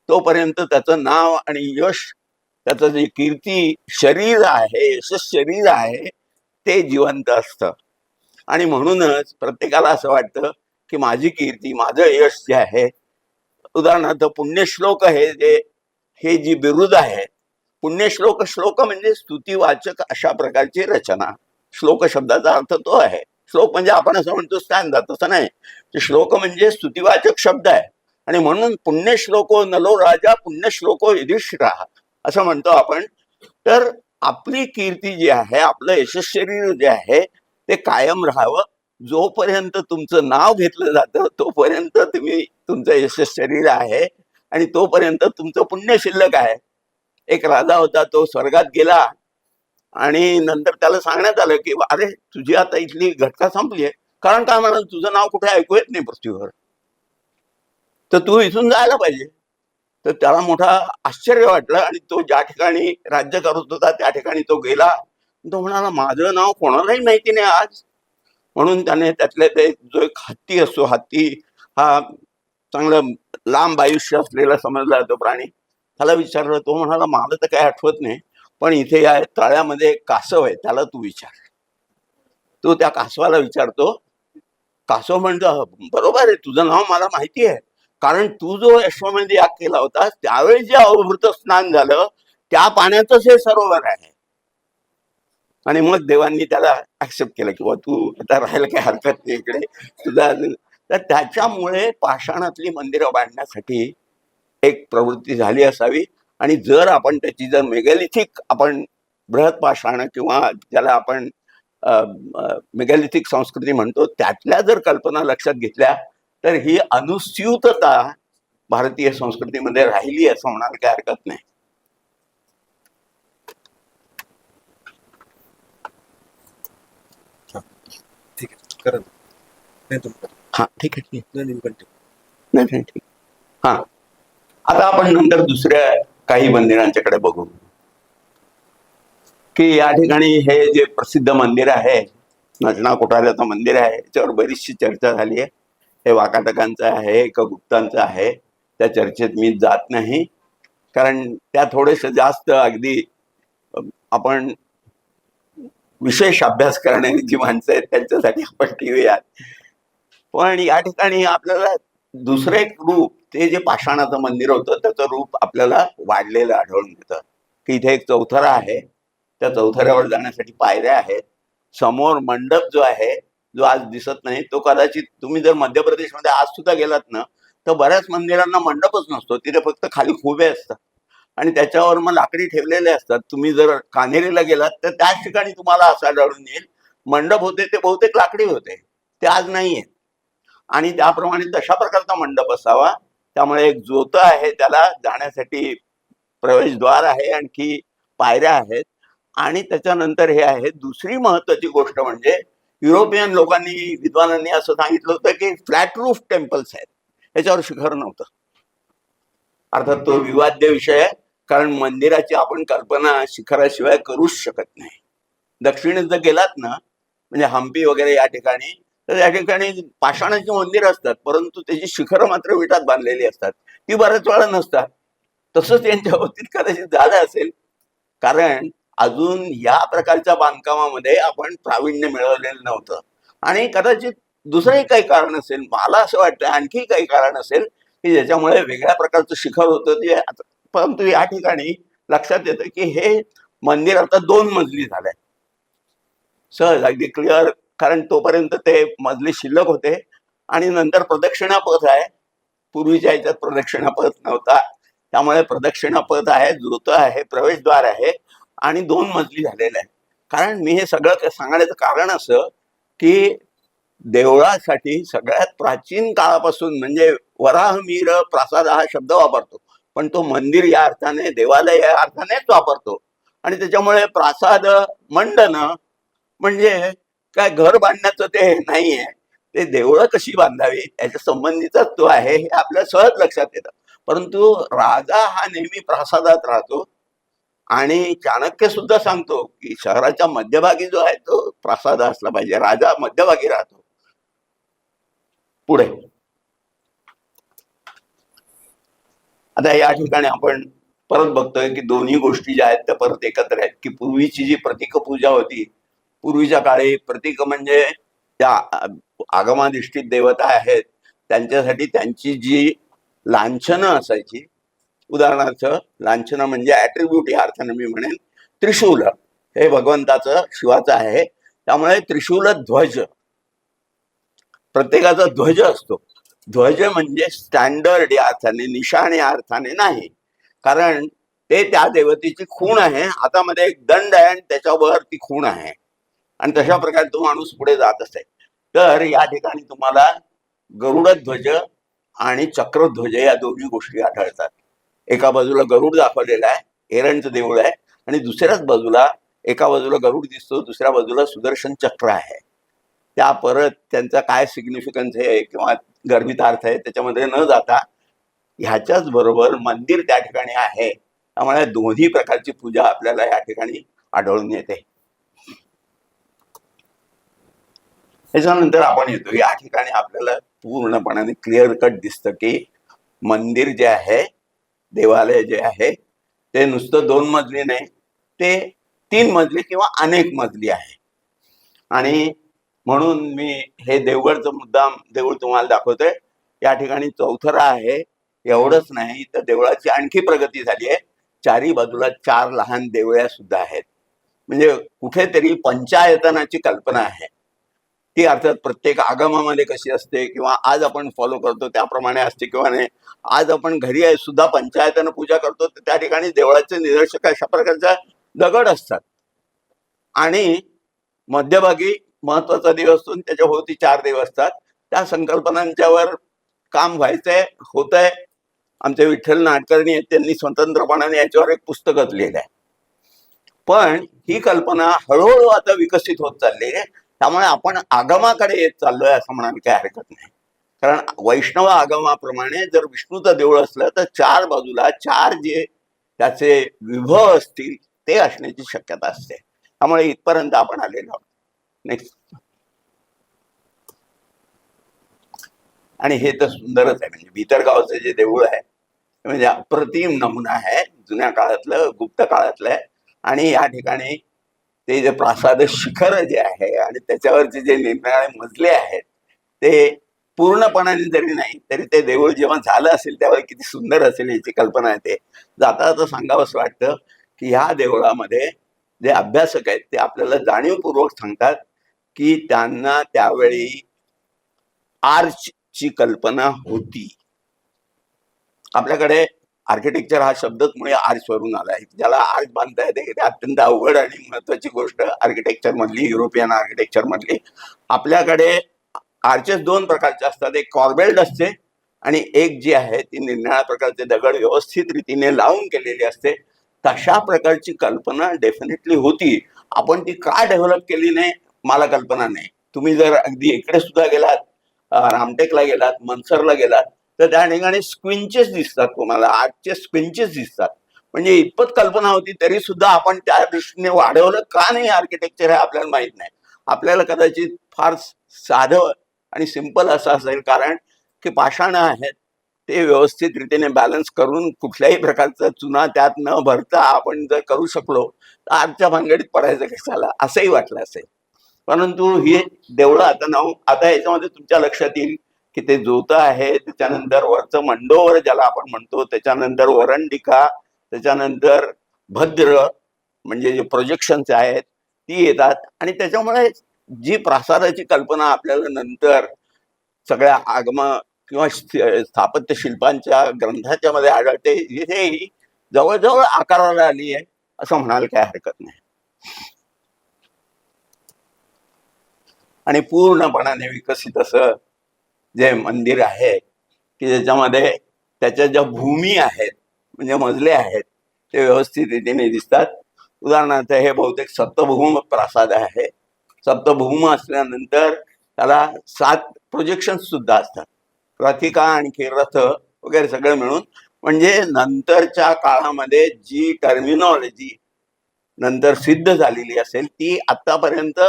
तोपर्यंत त्याचं नाव आणि यश, त्याचं जे कीर्ती शरीर आहे, यशस्वी शरीर आहे, ते जिवंत असतं. आणि म्हणूनच प्रत्येकाला असं वाटतं की माझी कीर्ती, माझं यश जे आहे, उदाहरणार्थ पुण्यश्लोक हे जी बिरुद आहे, पुण्यश्लोक, श्लोक म्हणजे स्तुतिवाचक अशा प्रकारची रचना. श्लोक शब्दाचा अर्थ तो आहे. श्लोक म्हणजे आपण असं म्हणतो स्टँजा, तसं नाही. श्लोक म्हणजे स्तुतिवाचक शब्द आहे, आणि म्हणून पुण्यश्लोको नलो राजा पुण्यश्लोको युधिष्ठिरा असं म्हणतो आपण. तर आपली कीर्ती जी आहे, आपलं यशस्वी शरीर जे आहे ते कायम राहावं. जोपर्यंत तुमचं नाव घेतलं जातं तोपर्यंत तुमचं यशस्वी शरीर आहे, आणि तोपर्यंत तुमचं पुण्य शिल्लक आहे. एक राजा होता, तो स्वर्गात गेला आणि नंतर त्याला सांगण्यात आलं की अरे तुझी आता इथली घटका संपली आहे, कारण काय म्हणाल, तुझं नाव कुठे ऐकू येत नाही पृथ्वीवर, तर तू इथून जायला पाहिजे. तर त्याला मोठा आश्चर्य वाटलं, आणि तो ज्या ठिकाणी राज्य करत होता त्या ठिकाणी तो गेला. तो म्हणाला माझं नाव कोणालाही माहिती नाही आज. म्हणून त्याने त्यातले ते जो एक हत्ती असतो, हत्ती हा चांगलं लांब आयुष्य असलेला समजला जातो प्राणी, त्याला विचारलं. तो म्हणाला मला तर काही आठवत नाही, पण इथे या तळ्यामध्ये एक कासव आहे, त्याला तू विचार. तो त्या कासवाला विचारतो. कासव म्हणतो बरोबर आहे, तुझं नाव मला माहिती आहे, कारण तू जो अश्वमेध याग केला होता त्यावेळी जे अवभृत स्नान झालं त्या पाण्याचंच हे सरोवर आहे. आणि मग देवांनी त्याला ऍक्सेप्ट केलं की तू आता राहायला काही हरकत नाही इकडे तुझा. तर त्याच्यामुळे पाषाणातली मंदिरं बांधण्यासाठी एक प्रवृत्ती झाली असावी. आणि जर आपण त्याची जर मेगॅलिथिक, आपण बृहत पाषाण किंवा ज्याला आपण मेगॅलिथिक संस्कृती म्हणतो, त्यातल्या जर कल्पना लक्षात घेतल्या तर ही अनुस्यूतता भारतीय संस्कृतीमध्ये राहिली असं म्हणायला काही हरकत नाही. ठीक आहे करा नाही तुम्ही हा ठीक आहे, ठीक नाही नाही continue. नाही नाही, ठीक. हा, आता आपण नंतर दुसऱ्या काही मंदिरांच्याकडे बघू की या ठिकाणी हे जे प्रसिद्ध मंदिर आहे, नटणा कोठाऱ्याचं मंदिर आहे, याच्यावर बरीचशी चर्चा झाली आहे. हे वाकाटकांचं आहे का गुप्तांचं आहे, त्या चर्चेत मी जात नाही, कारण त्या थोडेसे जास्त अगदी आपण विशेष अभ्यास करणारी जी माणसं आहेत त्यांच्यासाठी आपण ठेवूयात. पण या ठिकाणी आपल्याला दुसरं एक रूप, ते जे पाषाणाचं मंदिर होतं त्याचं रूप आपल्याला वाढलेलं आढळून येतं की इथे एक चौथरा आहे, त्या चौथऱ्यावर जाण्यासाठी पायऱ्या आहेत, समोर मंडप जो आहे जो आज दिसत नाही, तो कदाचित तुम्ही जर मध्य प्रदेशमध्ये आज सुद्धा गेलात ना तर बऱ्याच मंदिरांना मंडपच नसतो, तिथे फक्त खाली खुबे असतात आणि त्याच्यावर मग लाकडी ठेवलेले असतात. तुम्ही जर कान्हेरीला गेलात तर त्याच ठिकाणी तुम्हाला असं आढळून येईल मंडप होते ते बहुतेक लाकडी होते, ते आज नाहीये. आणि त्याप्रमाणे तशा प्रकारचा मंडप असावा, त्यामुळे एक ज्योत आहे, त्याला जाण्यासाठी प्रवेशद्वार आहे, आणखी पायऱ्या आहेत. आणि त्याच्यानंतर हे आहे दुसरी महत्वाची गोष्ट म्हणजे युरोपियन लोकांनी, विद्वानांनी असं सांगितलं होतं की फ्लॅट रूफ टेम्पल्स आहेत, याच्यावर शिखर नव्हतं. अर्थात तो विवाद्य विषय आहे, कारण मंदिराची आपण कल्पना शिखराशिवाय करूच शकत नाही. दक्षिणेत जर गेलात ना, म्हणजे हम्पी वगैरे या ठिकाणी, तर या ठिकाणी पाषाणाची मंदिर असतात, परंतु त्याची शिखरं मात्र विटात बांधलेली असतात, ती बऱ्याच वेळा नसतात. तसंच यांच्या बाबतीत कदाचित झालं असेल, कारण अजून या प्रकारच्या बांधकामामध्ये आपण प्रावीण्य मिळवलेलं नव्हतं. आणि कदाचित दुसरंही काही कारण असेल, मला असं वाटतं आणखी काही कारण असेल की ज्याच्यामुळे वेगळ्या प्रकारचं शिखर होतं ते. परंतु या ठिकाणी लक्षात येतं की हे मंदिर आता 2 मजली झालंय, सहज अगदी क्लिअर, कारण तोपर्यंत ते मजली शिल्लक होते. आणि नंतर प्रदक्षिणा पथ आहे, पूर्वीच्या ह्याच्यात प्रदक्षिणा पथ नव्हता, त्यामुळे प्रदक्षिणा पथ आहे, ज्योत आहे, प्रवेशद्वार आहे आणि 2 मजली झालेलं आहे. कारण मी हे सगळं सांगण्याचं कारण असं की देवळासाठी सगळ्यात प्राचीन काळापासून, म्हणजे वराहमीर प्रासाद हा शब्द वापरतो, पण तो मंदिर या अर्थाने, देवालय या अर्थानेच वापरतो. आणि त्याच्यामुळे प्रासाद मंडन म्हणजे काय घर बांधण्याचं ते नाहीये, ते देवळं कशी बांधावी याच्या संबंधीचाच तो आहे, हे आपल्या सहज लक्षात येतं. परंतु राजा हा नेहमी प्रासादात राहतो आणि चाणक्य सुद्धा सांगतो की शहराच्या मध्यभागी जो आहे तो प्रासाद असला पाहिजे, राजा मध्यभागी राहतो. पुढे आता या ठिकाणी आपण परत बघतोय की दोन्ही गोष्टी ज्या आहेत त्या परत एकत्र आहेत. की पूर्वीची जी प्रतीक पूजा होती, पूर्वीच्या काळी प्रतीक म्हणजे त्या आगमाधिष्ठित देवता आहेत, त्यांच्यासाठी त्यांची जी लांछनं असायची, उदाहरणार्थ लांछनं म्हणजे ऍट्रिब्यूट या अर्थाने मी म्हणेन, त्रिशूल हे भगवंताचं, शिवाचं आहे, त्यामुळे त्रिशूल ध्वज, प्रत्येकाचा ध्वज असतो. ध्वज म्हणजे स्टँडर्ड या अर्थाने, निशाण या अर्थाने नाही, कारण ते त्या देवतेची खूण आहे, हातामध्ये एक दंड आहे आणि त्याच्यावर ती खूण आहे, आणि तशा प्रकारे तो माणूस पुढे जात असे. तर या ठिकाणी तुम्हाला गरुड ध्वज आणि चक्रध्वज या दोन्ही गोष्टी आढळतात. एका बाजूला गरुड दाखवलेला आहे, एरंडचं देऊळ आहे, आणि दुसऱ्याच बाजूला, एका बाजूला गरुड दिसतो, दुसऱ्या बाजूला सुदर्शन चक्र आहे. त्या परत त्यांचा काय सिग्निफिकन्स आहे किंवा गर्भितार्थ आहे त्याच्यामध्ये न जाता ह्याच्याच बरोबर मंदिर त्या ठिकाणी आहे, त्यामुळे दोन्ही प्रकारची पूजा आपल्याला या ठिकाणी आढळून येते. त्याच्यानंतर आपण येतो, या ठिकाणी आपल्याला पूर्णपणाने क्लिअर कट दिसतं की मंदिर जे आहे, देवालय जे आहे, ते नुसतं 2 मजली नाही, ते 3 मजली किंवा अनेक मजली आहे. आणि म्हणून मी हे देवगडचं मुद्दाम देऊळ तुम्हाला दाखवतोय. या ठिकाणी चौथरा आहे, एवढंच नाही तर देवळाची आणखी प्रगती झाली आहे. चारी बाजूला 4 लहान देवळ्या सुद्धा आहेत, म्हणजे कुठेतरी पंचायतनाची कल्पना आहे. ती अर्थात प्रत्येक आगमामध्ये कशी असते किंवा आज आपण फॉलो करतो त्याप्रमाणे असते किंवा नाही. आज आपण घरी आहे सुद्धा पंचायतन पूजा करतो, तर त्या ठिकाणी देवळाचे निदर्शक अशा प्रकारचा दगड असतात आणि मध्यभागी महत्वाचा देव असतो, त्याच्या भोवती 4 देव असतात. त्या संकल्पनांच्यावर काम व्हायचंय, होतंय, आमचे विठ्ठल नाडकर्णी आहेत, त्यांनी स्वतंत्रपणाने याच्यावर एक पुस्तकच लिहिलं आहे. पण ही कल्पना हळूहळू आता विकसित होत चालली आहे. त्यामुळे आपण आगमाकडे येत चाललोय असं म्हणायला काही हरकत नाही. कारण वैष्णव आगमाप्रमाणे जर विष्णूचं देऊळ असलं तर चार बाजूला चार जे त्याचे विभव असतील ते असण्याची शक्यता असते. त्यामुळे इथपर्यंत आपण आलेलो आहोत. नेक्स्ट. आणि हे तर सुंदरच आहे. म्हणजे भीतरगावचं जे देऊळ आहे म्हणजे अप्रतिम नमुना आहे, जुन्या काळातलं, गुप्त काळातलं आहे. आणि या ठिकाणी ते जे प्रासाद शिखर जे आहे आणि त्याच्यावरचे जे निरनिराळे मजले आहेत ते पूर्णपणाने जरी नाही तरी ते देऊळ जेव्हा झालं असेल त्यावेळी किती सुंदर असेल याची कल्पना येते. जाता जाता सांगावंसं वाटतं की ह्या देवळामध्ये जे अभ्यासक आहेत ते आपल्याला जाणीवपूर्वक सांगतात की त्यांना त्यावेळी आर्चची कल्पना होती. आपल्याकडे आर्किटेक्चर हा शब्दच मुळे आर्च वरून आला आहे. ज्याला आर्च बांधता येते ते अत्यंत अवघड आणि महत्वाची गोष्ट आर्किटेक्चर मधली, युरोपियन आर्किटेक्चर मधली. आपल्याकडे आर्चेस दोन प्रकारचे असतात, एक कॉर्बेल्ड असते आणि एक जी आहे ती निरनिराळ्या प्रकारचे दगड व्यवस्थित रीतीने लावून केलेली असते. तशा प्रकारची कल्पना डेफिनेटली होती. आपण ती का डेव्हलप केली नाही मला कल्पना नाही. तुम्ही जर अगदी इकडे सुद्धा गेलात, रामटेकला गेलात, मनसरला गेलात तर त्या ठिकाणी स्क्विंचेस दिसतात तुम्हाला, आर्चचे स्क्विंचेस दिसतात. म्हणजे इतपत कल्पना होती तरी सुद्धा आपण त्या दृष्टीने वाढवलं का नाही आर्किटेक्चर हे आपल्याला माहित नाही. आपल्याला कदाचित फार साधं आणि सिंपल असं असेल, कारण की पाषाणं आहेत ते व्यवस्थित रीतीने बॅलन्स करून कुठल्याही प्रकारचा चुना त्यात न भरता आपण जर करू शकलो तर आजच्या भानगडीत पडायचं कशाला असंही वाटलं असेल. परंतु हे देवळं आता याच्यामध्ये तुमच्या लक्षात येईल की ते जोतं आहे, त्याच्यानंतर वरचं मंडोवर ज्याला आपण म्हणतो, त्याच्यानंतर वरंडिका, त्याच्यानंतर भद्र म्हणजे जे प्रोजेक्शन्स आहेत ती येतात. आणि त्याच्यामुळे जी प्रासादाची कल्पना आपल्याला नंतर सगळ्या आगम किंवा स्थापत्य शिल्पांच्या ग्रंथाच्या मध्ये आढळते, जिथे जवळजवळ आकाराला आली आहे असं म्हणायला काही हरकत नाही. आणि पूर्णपणाने विकसित असं जे मंदिर आहे की ज्याच्यामध्ये त्याच्या ज्या भूमी आहेत म्हणजे मजले आहेत ते व्यवस्थित रीतीने दिसतात. उदाहरणार्थ हे बहुतेक सप्तभूम प्रासाद आहे. सप्तभूम असल्यानंतर त्याला 7 प्रोजेक्शन सुद्धा असतात, रथिका आणखी रथ वगैरे सगळं मिळून. म्हणजे नंतरच्या काळामध्ये जी टर्मिनॉलॉजी नंतर सिद्ध झालेली असेल ती आतापर्यंत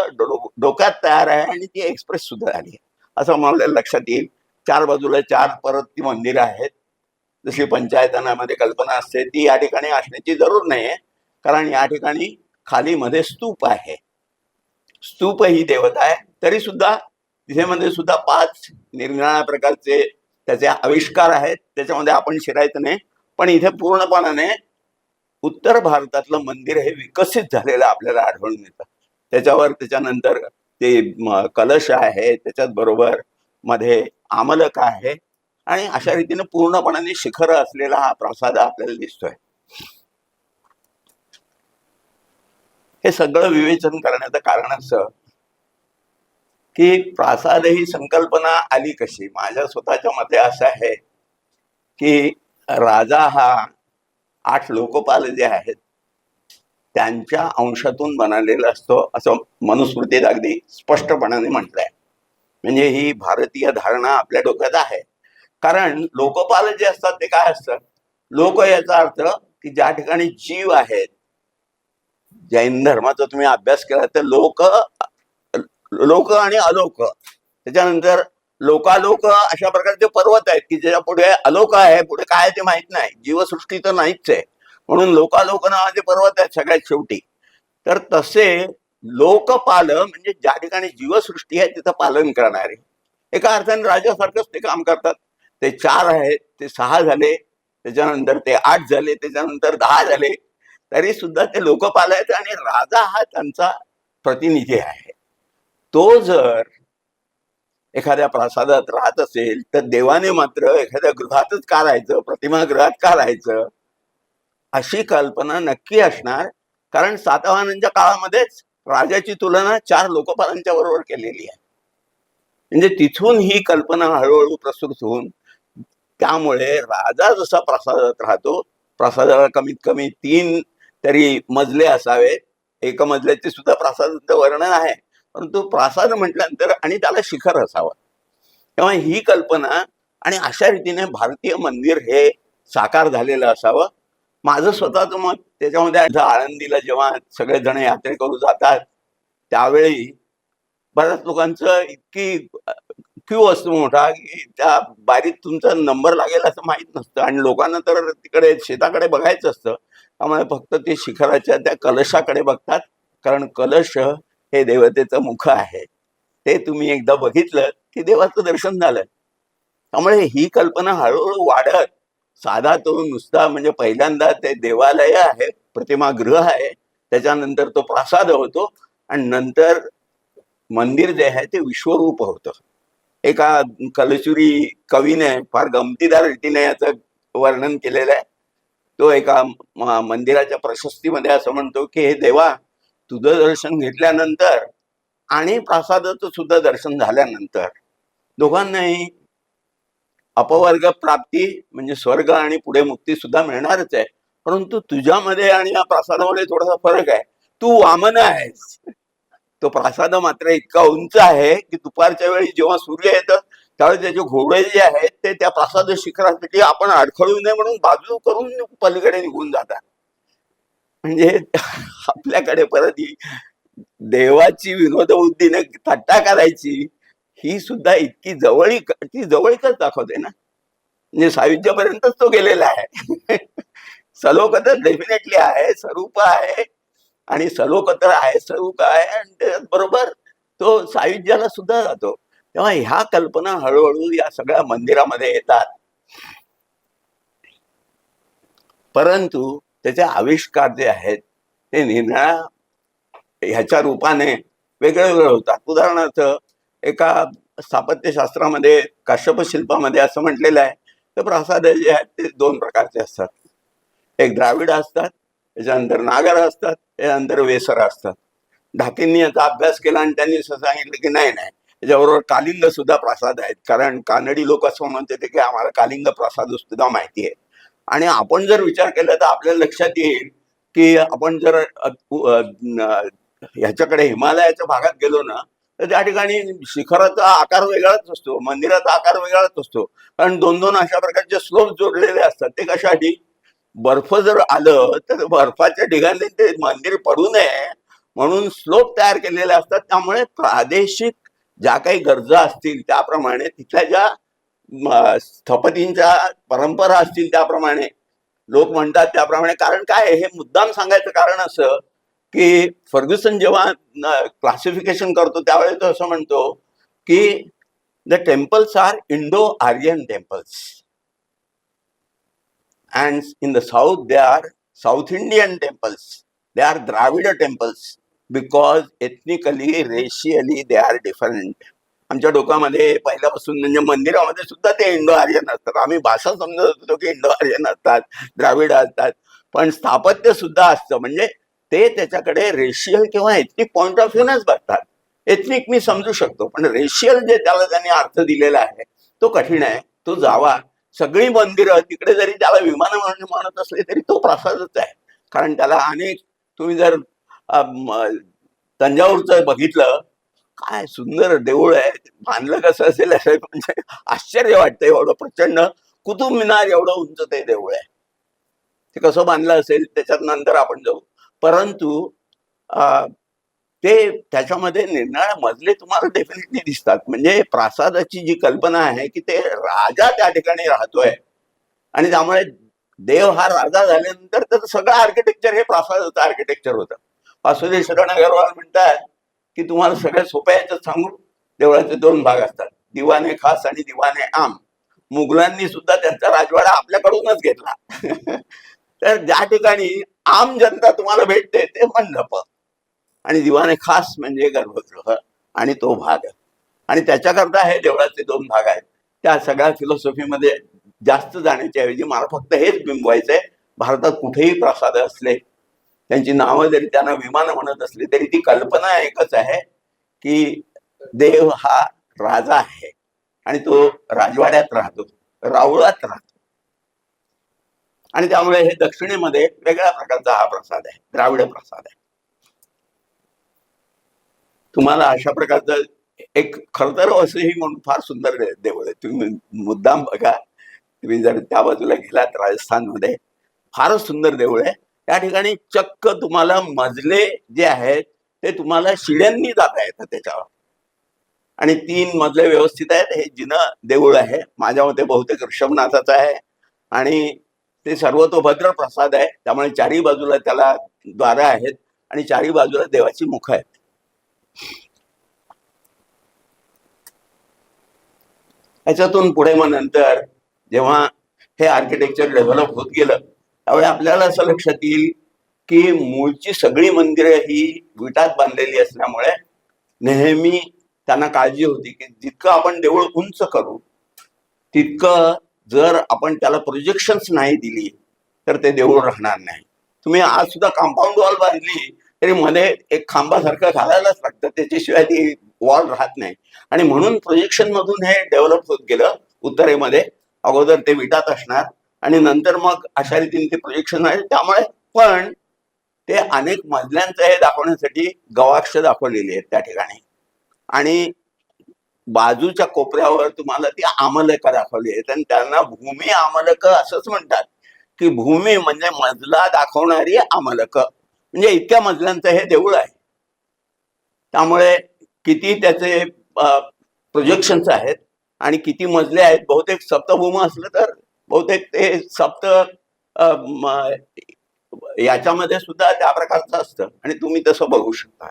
डोक्यात तयार आहे आणि ती एक्सप्रेस सुद्धा झाली आहे असं मला लक्षात येईल. 4 बाजूला 4 परत ती मंदिरं आहेत. जशी पंचायतनामध्ये कल्पना असते ती या ठिकाणी असण्याची जरूर नाहीये, कारण या ठिकाणी खाली मध्ये स्तूप आहे. स्तूप ही देवता आहे. तरी सुद्धा तिथे मध्ये सुद्धा 5 निरनिराळ्या प्रकारचे त्याचे आविष्कार आहेत. त्याच्यामध्ये आपण शिरायचं नाही. पण इथे पूर्णपणाने उत्तर भारतातलं मंदिर हे विकसित झालेलं आपल्याला आढळून येतं. त्याच्यानंतर ते कलश आहे, त्याच्याच बरोबर मध्ये आमलक आहे आणि अशा रीतीने पूर्णपणाने शिखर असलेला हा प्रासाद आपल्याला दिसतोय. हे सगळं विवेचन करण्याचं कारण असं की प्रासाद ही संकल्पना आली कशी. माझ्या स्वतःच्या मते असं आहे की राजा हा 8 लोकपाल जे आहेत त्यांच्या अंशातून बनलेला असतो असं मनुस्मृतीत अगदी स्पष्टपणाने म्हटलंय. म्हणजे ही भारतीय धारणा आपल्या डोक्यात आहे. कारण लोकपाल जे असतात ते काय असतात, लोक याचा अर्थ की ज्या ठिकाणी जीव आहेत. जैन धर्माचा तुम्ही अभ्यास केला तर लोक आणि अलोक, त्याच्यानंतर लोकालोक अशा प्रकारचे पर्वत आहेत की ज्याच्या पुढे अलोक आहे, पुढे काय ते माहित नाही, जीवसृष्टी तर नाहीच आहे, म्हणून लोकालोक नावाचे पर्वत आहेत सगळ्यात शेवटी. तर तसे लोकपाल म्हणजे ज्या ठिकाणी जीवसृष्टी आहे तिथं पालन करणारे एका अर्थाने राजासारखंच ते काम करतात. ते 4 आहेत, ते 6 झाले, त्याच्यानंतर ते 8 झाले, त्याच्यानंतर 10 झाले, तरी सुद्धा ते लोकपाल आहेत आणि राजा हा त्यांचा प्रतिनिधी आहे. तो जर एखाद्या प्रासादात राहत असेल तर देवाने मात्र एखाद्या गृहातच का राहायचं, प्रतिमागृहात का राहायचं अशी कल्पना नक्की असणार. कारण सातवाहनांच्या काळामध्येच राजाची तुलना 4 लोकपालांच्या बरोबर केलेली आहे. म्हणजे तिथून ही कल्पना हळूहळू प्रसृत होऊन त्यामुळे राजा जसा प्रसादात राहतो, प्रसादाला कमीत कमी 3 तरी मजले असावेत. एका मजल्याचे सुद्धा प्रासादाचं वर्णन आहे, परंतु प्रासाद म्हटल्यानंतर आणि त्याला शिखर असावं. तेव्हा ही कल्पना आणि अशा रीतीने भारतीय मंदिर हे साकार झालेलं असावं. माझं स्वतःचं मत त्याच्यामध्ये आहे. आळंदीला जेव्हा सगळेजण यात्रेकरू जातात त्यावेळी बऱ्याच लोकांचं इतकी क्यू असतो मोठा की त्या बारीत तुमचा नंबर लागेल असं माहीत नसतं, आणि लोकांना तर तिकडे शेताकडे बघायचं असतं. त्यामुळे फक्त ते शिखराच्या त्या कलशाकडे बघतात, कारण कलश हे देवतेचं मुख आहे. ते तुम्ही एकदा बघितलं की देवाचं दर्शन झालं. त्यामुळे ही कल्पना हळूहळू वाढत साधा तो नुसता म्हणजे पहिल्यांदा ते देवालय आहे, प्रतिमागृह आहे, त्याच्यानंतर तो प्रासाद होतो, आणि नंतर मंदिर जे आहे ते विश्वरूप होतं. एका कलचुरी कवीने फार गमतीदार रीतीने याचं वर्णन केलेलं आहे. तो एका मंदिराच्या प्रशस्तीमध्ये असं म्हणतो की हे देवा, तुझं दर्शन घेतल्यानंतर आणि प्रासादाचं सुद्धा दर्शन झाल्यानंतर दोघांनाही अपवर्ग प्राप्ती म्हणजे स्वर्ग आणि पुढे मुक्ती सुद्धा मिळणारच आहे, परंतु तुझ्यामध्ये आणि या प्रासादामध्ये थोडासा फरक आहे. तू वामन आहेस. तो प्रासाद मात्र इतका उंच आहे की दुपारच्या वेळी जेव्हा सूर्य येतं त्यावेळी त्याचे घोडे जे आहेत ते त्या प्रासाद शिखरासाठी आपण अडखळू नये म्हणून बाजू करून पलीकडे निघून जातात. म्हणजे आपल्याकडे परत ही देवाची विनोदबुद्धीने थट्टा करायची ही सुद्धा इतकी ती जवळीकच दाखवते ना. म्हणजे सायुज्यापर्यंतच तो गेलेला आहे. सलोकतर डेफिनेटली आहे, स्वरूप आहे, आणि सलोकतर आहे, स्वरूप आहे, आणि त्याचबरोबर तो सायुज्याला सुद्धा जातो. तेव्हा ह्या कल्पना हळूहळू या सगळ्या मंदिरामध्ये येतात, परंतु त्याचे आविष्कार जे आहेत ते निराळ्या ह्याच्या रूपाने वेगळे वेगळे होतात. उदाहरणार्थ एका स्थापत्यशास्त्रामध्ये काश्यप शिल्पामध्ये असं म्हटलेलं आहे तर प्रासाद जे आहेत ते 2 प्रकारचे असतात. एक द्राविड असतात, त्याच्यानंतर नागर असतात, त्याच्यानंतर वेसर असतात. ढाकेंनी याचा अभ्यास केला आणि त्यांनी असं सांगितलं की नाही नाही, त्याच्याबरोबर कालिंग सुद्धा प्रासाद आहेत, कारण कानडी लोक असं म्हणत होते की आम्हाला कालिंग प्रासाद सुद्धा माहिती आहे. आणि आपण जर विचार केला तर आपल्याला लक्षात येईल की आपण जर ह्याच्याकडे हिमालयाच्या भागात गेलो ना तर त्या ठिकाणी शिखराचा आकार वेगळाच असतो, मंदिराचा आकार वेगळाच असतो, कारण 2-2 अशा प्रकारचे स्लोप जोडलेले असतात. ते कशासाठी? बर्फ जर आलं तर बर्फाच्या ठिकाणी ते मंदिर पडू नये म्हणून स्लोप तयार केलेले असतात. त्यामुळे प्रादेशिक ज्या काही गरजा असतील त्याप्रमाणे, तिथल्या ज्या स्थपतींच्या परंपरा असतील त्याप्रमाणे, लोक म्हणतात त्याप्रमाणे. कारण काय, हे मुद्दाम सांगायचं कारण असं की फर्ग्युसन जेव्हा क्लासिफिकेशन करतो त्यावेळेस तो असं म्हणतो की the temples are Indo Aryan temples, and in the south they are South Indian temples, they are Dravida temples because ethnically, racially they are different. आमच्या डोक्यामध्ये पहिल्यापासून म्हणजे मंदिरामध्ये सुद्धा ते इंडो आर्यन असतात. आम्ही भाषा समजत होतो की इंडो आर्यन असतात, द्राविड असतात, पण स्थापत्य सुद्धा असतं. म्हणजे ते त्याच्याकडे रेशियल किंवा एथनिक पॉइंट ऑफ व्ह्यूनच बघतात. एथनिक मी समजू शकतो, पण रेशियल जे त्याला त्यांनी अर्थ दिलेला आहे तो कठीण आहे. तो जावा. सगळी मंदिरं तिकडे जरी त्याला विमान म्हणत असले तरी तो प्रासादच आहे, कारण त्याला अनेक, तुम्ही जर तंजावरचं बघितलं, काय सुंदर देऊळ आहे, बांधलं कसं असेल असं म्हणजे आश्चर्य वाटतं. एवढं प्रचंड कुतुब मिनार एवढं उंच ते देऊळ आहे, ते कसं बांधलं असेल त्याच्यात नंतर आपण जाऊ. परंतु ते त्याच्यामध्ये निरनिराळे मजले तुम्हाला डेफिनेटली दिसतात. म्हणजे प्रासादाची जी कल्पना आहे की ते राजा त्या ठिकाणी राहतोय, आणि त्यामुळे देव हा राजा झाल्यानंतर तर सगळं आर्किटेक्चर हे प्रासादाचं आर्किटेक्चर होतं. वासुदेव शरण अगरवाल म्हणतात की तुम्हाला सगळ्यात सोप्या याच्यात सांगू, देवळाचे 2 भाग असतात, दिवाने खास आणि दिवाने आम. मुघलांनी सुद्धा त्यांचा राजवाडा आपल्याकडूनच घेतला. तर ज्या ठिकाणी आम जनता तुम्हाला भेटते ते मंडप, आणि दिवाने खास म्हणजे गर्भगृह आणि तो भाग, आणि त्याच्याकरता हे देवळाचे 2 भाग आहेत. त्या सगळ्या फिलॉसॉफीमध्ये जास्त जाण्याच्या ऐवजी मला फक्त हेच बिंबवायचंय, भारतात कुठेही प्रासाद असले, त्यांची नावं जरी त्यांना विमान म्हणत असली तरी ती कल्पना एकच आहे की देव हा राजा आहे आणि तो राजवाड्यात राहतो. रावळात राहतो. आणि त्यामुळे हे दक्षिणेमध्ये वेगळ्या प्रकारचा हा प्रसाद आहे, द्राविड प्रसाद आहे. तुम्हाला अशा प्रकारचं एक खरं तर वसई म्हणून फार सुंदर देऊळ आहे. तुम्ही मुद्दाम बघा, तुम्ही जर त्या बाजूला गेलात राजस्थानमध्ये, फारच सुंदर देऊळ आहे. त्या ठिकाणी चक्क तुम्हाला मजले जे आहेत ते तुम्हाला शिड्यांनी जाता येतं त्याच्यावर, आणि 3 मजले व्यवस्थित आहेत. हे जिनं देऊळ आहे, माझ्या मते बहुतेक ऋषभनाथाचं आहे, आणि ते सर्वतोभद्र प्रसाद आहे. त्यामुळे चारही बाजूला त्याला द्वारं आहेत आणि चारही बाजूला देवाची मुखं आहेत. याच्यातून पुढे मग नंतर जेव्हा हे आर्किटेक्चर डेव्हलप होत गेलं त्यावेळी आपल्याला असं लक्षात येईल की मूळची सगळी मंदिरं ही विटात बांधलेली असल्यामुळे नेहमी त्यांना काळजी होती की जितकं आपण देऊळ उंच करू तितकं जर आपण त्याला प्रोजेक्शन्स नाही दिली तर ते देऊळ राहणार नाही. तुम्ही आज सुद्धा कंपाऊंड वॉल बांधली तरी मध्ये एक खांबासारखं घालायलाच लागतं, त्याच्याशिवाय ती वॉल राहत नाही. आणि म्हणून प्रोजेक्शन मधून हे डेव्हलप होत गेलं. उत्तरेमध्ये अगोदर ते विटात असणार आणि नंतर मग अशा रीतीने ते प्रोजेक्शन आहे. त्यामुळे पण ते अनेक मजल्यांचं हे दाखवण्यासाठी गवाक्ष दाखवलेली आहेत त्या ठिकाणी, आणि बाजूच्या कोपऱ्यावर तुम्हाला ती आमलकं दाखवली आहेत, आणि त्यांना भूमी आमलकं असंच म्हणतात की भूमी म्हणजे मजला दाखवणारी आमलकं, म्हणजे इतक्या मजल्यांचं हे देऊळ आहे. त्यामुळे किती त्याचे प्रोजेक्शन्स आहेत आणि किती मजले आहेत, बहुतेक सप्तभूम असलं तर बहुतेक ते सप्त याच्यामध्ये सुद्धा त्या प्रकारचं असतं, आणि तुम्ही तसं बघू शकता.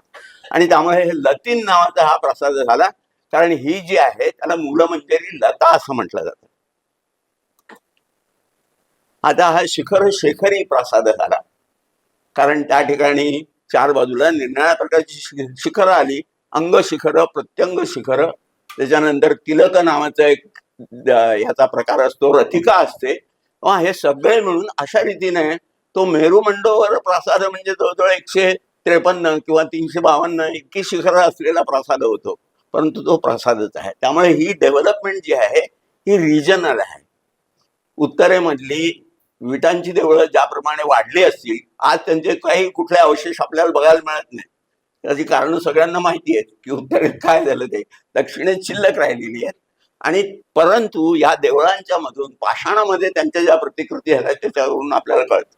आणि त्यामुळे हे लतीन नावाचा हा प्रसाद झाला, कारण ही जी आहे त्याला मूलमंजरी लता असं म्हटलं जातं. आता हा शिखर शेखरी प्रसाद झाला, कारण त्या ठिकाणी 4 बाजूला निरनिळ्या प्रकारची शिखरं आली. अंग शिखरं, प्रत्यंग शिखरं, त्याच्यानंतर तिलक नावाचा एक ह्याचा प्रकार असतो, रथिका असते. हे सगळे मिळून अशा रीतीने तो मेरू मंडोवर प्रसाद म्हणजे जवळजवळ 153 किंवा 352 इतकी शिखरं असलेला प्रसाद होतो, परंतु तो प्रसादच आहे. त्यामुळे ही डेव्हलपमेंट जी आहे ही रिजनल आहे. उत्तरेमधली विटांची देवळं ज्याप्रमाणे वाढली असतील, आज त्यांचे काही कुठले अवशेष आपल्याला बघायला मिळत नाही. त्याची कारणं सगळ्यांना माहिती आहेत की उत्तरेत काय झालं ते दक्षिणेत शिल्लक राहिलेली आहेत. आणि परंतु या देवळांच्या मधून पाषाणामध्ये त्यांच्या ज्या प्रतिकृती आहेत त्याच्यावरून आपल्याला कळतं.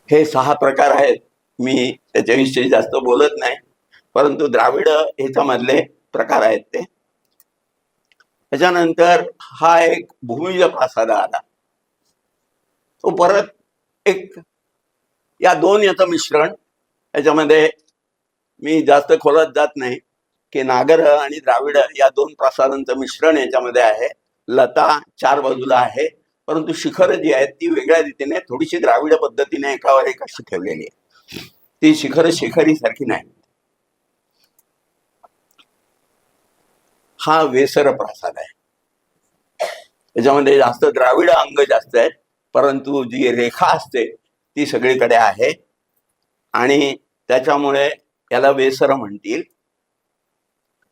हे 6 प्रकार आहेत. मी त्याच्याविषयी जास्त बोलत नाही, परंतु द्राविड ह्याच्यामधले प्रकार आहेत ते. त्याच्यानंतर हा एक भूमिज प्रासाद आला. तो परत एक या 2 याचं मिश्रण. याच्यामध्ये मी जास्त खोलात जात नाही की नागर आणि द्राविड या 2 प्रसादांचं मिश्रण याच्यामध्ये आहे. लता 4 बाजूला आहे, परंतु शिखर जी आहेत ती वेगळ्या रीतीने थोडीशी द्राविड पद्धतीने एकावर एक अशी ठेवलेली आहे. ती शिखर शेखरी सारखी नाही. हा वेसर प्रसाद आहे. याच्यामध्ये जास्त द्राविड अंग जास्त आहेत, परंतु जी रेखा असते ती सगळीकडे आहे, आणि त्याच्यामुळे याला वेसर म्हणतील.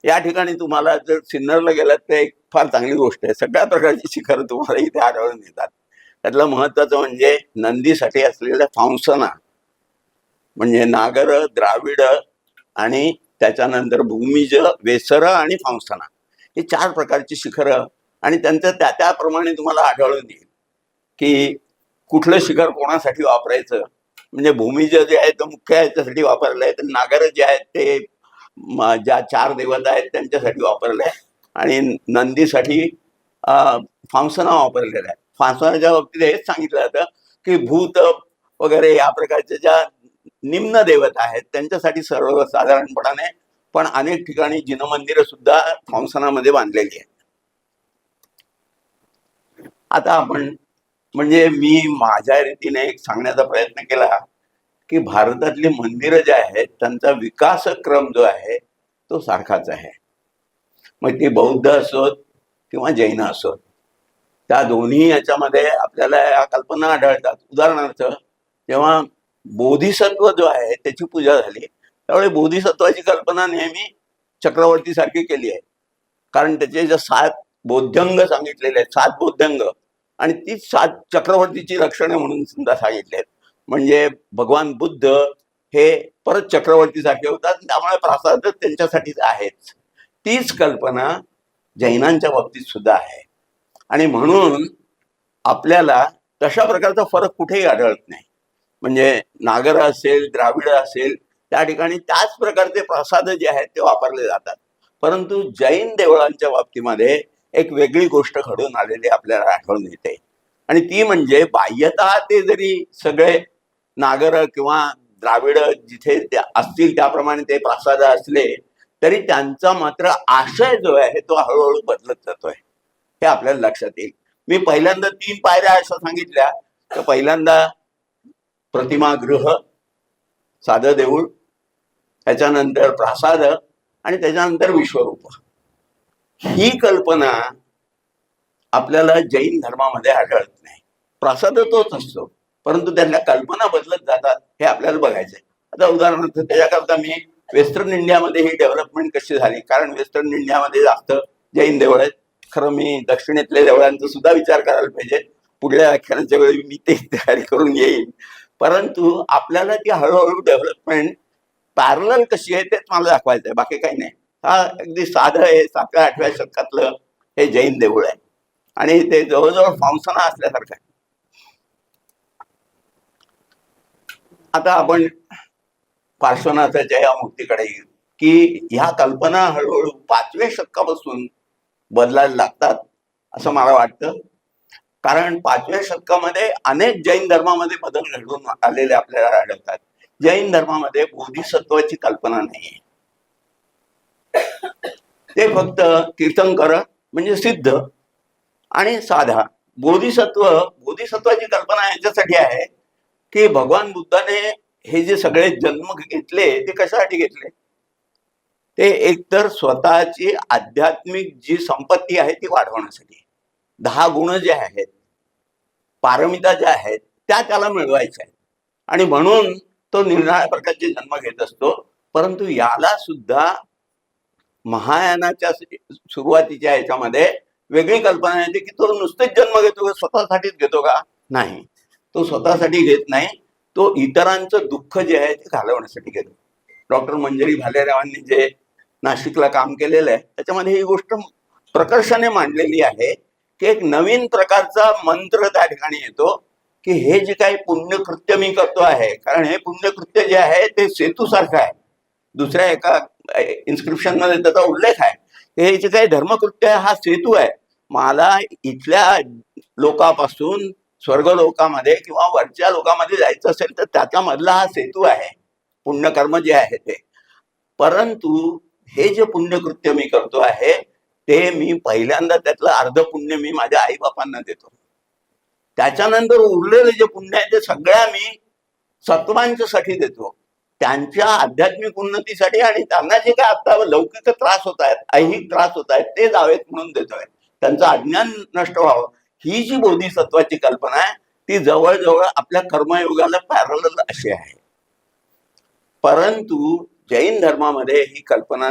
या ठिकाणी तुम्हाला जर सिन्नरला गेलात तर एक फार चांगली गोष्ट आहे, सगळ्या प्रकारची शिखर तुम्हाला इथे आढळून येतात. त्यातलं महत्वाचं म्हणजे नंदीसाठी असलेल्या फांसना, म्हणजे नागर, द्राविड आणि त्याच्यानंतर भूमिज, वेसर आणि फांसना, ही 4 प्रकारची शिखरं, आणि त्यांचं त्याप्रमाणे तुम्हाला आढळून येईल की कुठलं शिखर कोणासाठी वापरायचं. म्हणजे भूमिज जे आहे ते मुख्य ह्याच्यासाठी वापरलं आहे, तर नागर जे आहेत ते ज्या 4 देवता आहेत त्यांच्यासाठी वापरलं आहे, आणि नंदीसाठी फांसना वापरलेला आहे. फांसनाच्या बाबतीत हेच सांगितलं जातं की भूत वगैरे या प्रकारच्या ज्या निम्न देवता आहेत त्यांच्यासाठी सर्वसाधारणपणाने, पण अनेक ठिकाणी जिनमंदिरं सुद्धा फांसनामध्ये बांधलेली आहेत. आता आपण म्हणजे मी माझ्या रीतीने एक सांगण्याचा प्रयत्न केला की भारतातली मंदिरं जे आहेत त्यांचा विकासक्रम जो आहे तो सारखाच आहे. मग ती बौद्ध असोत किंवा जैन असोत, त्या दोन्ही याच्यामध्ये आपल्याला या कल्पना आढळतात. उदाहरणार्थ, जेव्हा बोधिसत्व जो आहे त्याची पूजा झाली त्यावेळी बोधिसत्वाची कल्पना नेहमी चक्रवर्ती सारखी केली आहे, कारण त्याचे जे 7 बोध्यंग सांगितलेले आहेत, 7 बोध्यंग, आणि तीच 7 चक्रवर्तीची लक्षणे म्हणून सुद्धा सांगितले आहेत. म्हणजे भगवान बुद्ध हे परत चक्रवर्तीसारखे होतात, त्यामुळे प्रासाद त्यांच्यासाठीच आहेच. तीच कल्पना जैनांच्या बाबतीत सुद्धा आहे. आणि म्हणून आपल्याला तशा प्रकारचा फरक कुठेही आढळत नाही. म्हणजे नागर असेल, द्राविड असेल, त्या ठिकाणी त्याच प्रकारचे प्रासाद जे आहेत ते वापरले जातात. परंतु जैन देवळांच्या बाबतीमध्ये एक वेगळी गोष्ट घडून आलेली आपल्याला आढळून येते, आणि ती म्हणजे बाह्यतः ते जरी सगळे नागर किंवा द्राविड जिथे ते असतील त्याप्रमाणे ते प्रासाद असले, तरी त्यांचा मात्र आशय जो आहे तो हळूहळू बदलत जातोय, हे आपल्याला लक्षात येईल. मी पहिल्यांदा 3 पायऱ्या अशा सांगितल्या, तर पहिल्यांदा प्रतिमागृह, साधं देऊळ, त्याच्यानंतर प्रासाद, आणि त्याच्यानंतर विश्वरूप. ही कल्पना आपल्याला जैन धर्मामध्ये आढळत नाही. प्रासाद तोच असतो, परंतु त्यातल्या कल्पना बदलत जातात, हे आपल्याला बघायचंय. आता उदाहरणार्थ त्याच्याकरता मी वेस्टर्न इंडियामध्ये ही डेव्हलपमेंट कशी झाली, कारण वेस्टर्न इंडियामध्ये जास्त जैन देवळ आहेत. खरं मी दक्षिणेतल्या देवळांचा सुद्धा विचार करायला पाहिजे. पुढल्या व्याख्यानाच्या वेळी मी ते तयारी करून येईन. परंतु आपल्याला ती हळूहळू डेव्हलपमेंट पॅरलल कशी आहे तेच मला दाखवायचं आहे, बाकी काही नाही. हा अगदी साधं आहे, 7व्या-8व्या शतकातलं हे जैन देऊळ आहे, आणि ते जवळजवळ फांसाना असल्यासारखं आहे. आता आपण पार्श्वनाथाच्या या मूर्तीकडे येऊ, की ह्या कल्पना हळूहळू 5व्या शतकापासून बदलायला लागतात असं मला वाटतं. कारण 5व्या शतकामध्ये अनेक जैन धर्मामध्ये बदल घडून आलेले आपल्याला आढळतात. जैन धर्मामध्ये बोधिसत्वाची कल्पना नाहीये. ते फक्त तीर्थंकर म्हणजे सिद्ध आणि साधा. बोधिसत्वाची कल्पना याच्यासाठी आहे की भगवान बुद्धाने हे जे सगळे जन्म घेतले ते कशासाठी घेतले, ते एकतर स्वतःची आध्यात्मिक जी संपत्ती आहे ती वाढवण्यासाठी. 10 गुण जे आहेत, पारमिता ज्या आहेत, त्या त्याला मिळवायच्या आहेत, आणि म्हणून तो निरनिराळ्या प्रकारचे जन्म घेत असतो. परंतु याला सुद्धा महायानाच्या सुरुवातीच्या याच्यामध्ये वेगळी कल्पना येते की तो नुसतेच जन्म घेतो का, स्वतःसाठीच घेतो का? नाही, तो स्वतःसाठी घेत नाही, तो इतरांचं दुःख जे आहे ते घालवण्यासाठी घेतो. डॉक्टर मंजरी भालेरावांनी जे नाशिकला काम केलेलं आहे त्याच्यामध्ये ही गोष्ट प्रकर्षाने मांडलेली आहे की एक नवीन प्रकारचा मंत्र त्या ठिकाणी येतो की हे जे काही पुण्यकृत्य मी करतो आहे, कारण हे पुण्यकृत्य जे आहे ते सेतूसारखं आहे. दुसऱ्या एका इन्स्क्रिप्शन मध्ये त्याचा उल्लेख आहे, हे जे काही धर्मकृत्य आहे हा सेतू आहे. मला इथल्या लोकांपासून स्वर्गलोकामध्ये किंवा वरच्या लोकांमध्ये जायचं असेल तर त्याच्या मधला हा सेतू आहे, पुण्यकर्म जे आहे ते. परंतु हे जे पुण्यकृत्य मी करतो आहे ते मी पहिल्यांदा त्यातलं अर्ध पुण्य मी माझ्या आई बापांना देतो. त्याच्यानंतर उरलेलं जे पुण्य आहे ते सगळ्या मी सत्वांच्यासाठी देतो, त्यांच्या आध्यात्मिक उन्नतीसाठी, आणि त्यांना जे काय आता लौकिक त्रास होत आहेत, ऐहिक त्रास होत आहेत ते जावेत म्हणून देतोय, त्यांचं अज्ञान नष्ट व्हावं. ही जी बोधिसत्वाची कल्पना आहे ती जवळजवळ आपल्या कर्मयोगाला पॅरलल अशी आहे. परंतु जैन धर्मामध्ये ही कल्पना,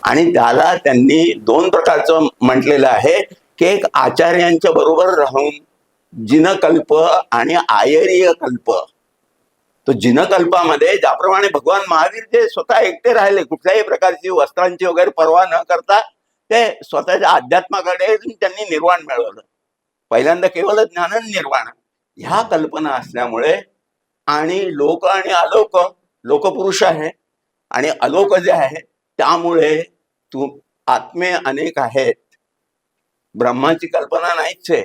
आणि त्याला त्यांनी 2 प्रकारचं म्हटलेलं आहे की एक आचार्यांच्या बरोबर राहून जिनकल्प आणि आयरीय कल्प. तो जिनकल्पामध्ये ज्याप्रमाणे भगवान महावीर जे स्वतः एकटे राहिले, कुठल्याही प्रकारची वस्त्रांची वगैरे पर्वा न करता ते स्वतःच्या अध्यात्माकडे त्यांनी निर्वाण मिळवलं. पहिल्यांदा केवळ ज्ञान निर्वाण ह्या कल्पना असल्यामुळे, आणि लोक आणि अलोक, लोकपुरुष आहे आणि अलोक जे आहे त्यामुळे आत्मे अनेक आहेत, ब्रह्माची कल्पना नाहीच आहे,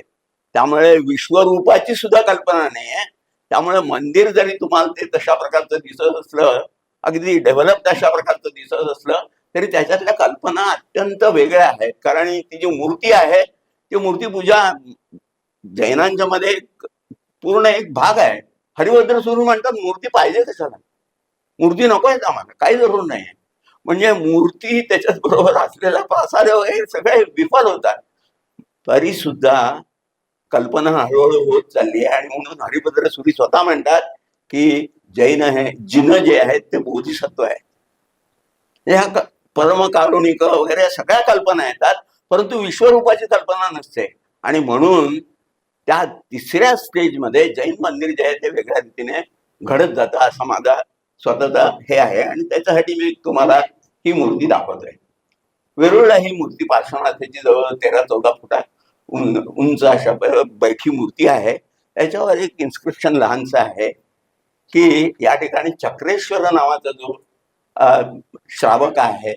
त्यामुळे विश्वरूपाची सुद्धा कल्पना नाही आहे. त्यामुळे मंदिर जरी तुम्हाला ते तशा प्रकारचं दिसत असलं, अगदी डेव्हलप तशा प्रकारचं दिसत असलं, तरी त्याच्यातल्या कल्पना अत्यंत वेगळ्या आहेत. कारण ती जी मूर्ती आहे ती मूर्तीपूजा जैनांच्या मध्ये पूर्ण एक भाग आहे. हरिभद्र सुरू म्हणतात मूर्ती पाहिजे कशाला, मूर्ती नको आहेत आम्हाला, काही जरूर नाही. म्हणजे मूर्ती त्याच्याच बरोबर असलेला प्रासाद वगैरे सगळे विफल होतात. तरी सुद्धा कल्पना हळूहळू होत चालली आहे, आणि म्हणून हरिभद्र सुरी स्वतः म्हणतात की जैन आहे, जिन जे आहेत ते बोधिसत्व आहे. ह्या परमकारुणिक वगैरे सगळ्या कल्पना येतात, परंतु विश्वरूपाची कल्पना नसते. आणि म्हणून त्या तिसऱ्या स्टेजमध्ये जैन मंदिर जे आहे ते वेगळ्या रीतीने घडत जातं, असा माझा स्वतःचा हे आहे. आणि त्याच्यासाठी मी तुम्हाला ही मूर्ती दाखवतोय. वेरूळला ही मूर्ती पार्श्वनाथाची जवळ 13-14 फुटा उंच अशा बैठी मूर्ती आहे. त्याच्यावर एक इन्स्क्रिप्शन लहानसं आहे की या ठिकाणी चक्रेश्वर नावाचा जो श्रावक आहे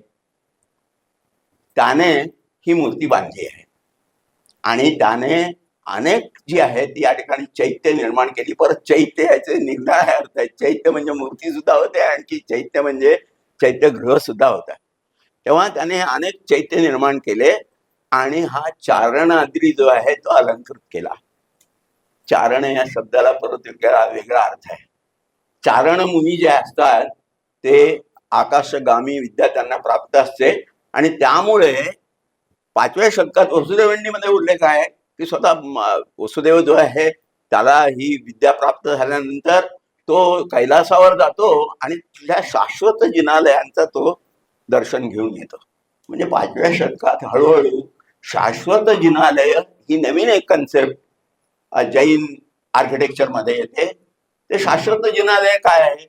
त्याने ही मूर्ती बांधली आहे. आणि त्याने अनेक जी आहे ती या ठिकाणी चैत्य निर्माण केली. परत चैत्य याचे निराळे अर्थ आहेत. चैत्य म्हणजे मूर्ती सुद्धा होते, आणखी चैत्य म्हणजे चैत्यगृह सुद्धा होता. तेव्हा त्याने अनेक चैत्य निर्माण केले आणि हा चारणाद्री जो आहे तो अलंकृत केला. चारण या शब्दाला परत वेगळा अर्थ आहे. चारण मुनी जे असतात ते आकाशगामी विद्या त्यांना प्राप्त असते आणि त्यामुळे 5व्या शतकात वसुदेवंडीमध्ये उल्लेख आहे की स्वतः वसुदेव जो आहे त्याला ही विद्या प्राप्त झाल्यानंतर तो कैलासावर जातो आणि तिथल्या शाश्वत जिनालयांचा तो दर्शन घेऊन येतो. म्हणजे 5व्या शतकात हळूहळू शाश्वत जिनालय ही नवीन एक कन्सेप्ट जैन आर्किटेक्चरमध्ये येते. ते शाश्वत जिनालय काय आहे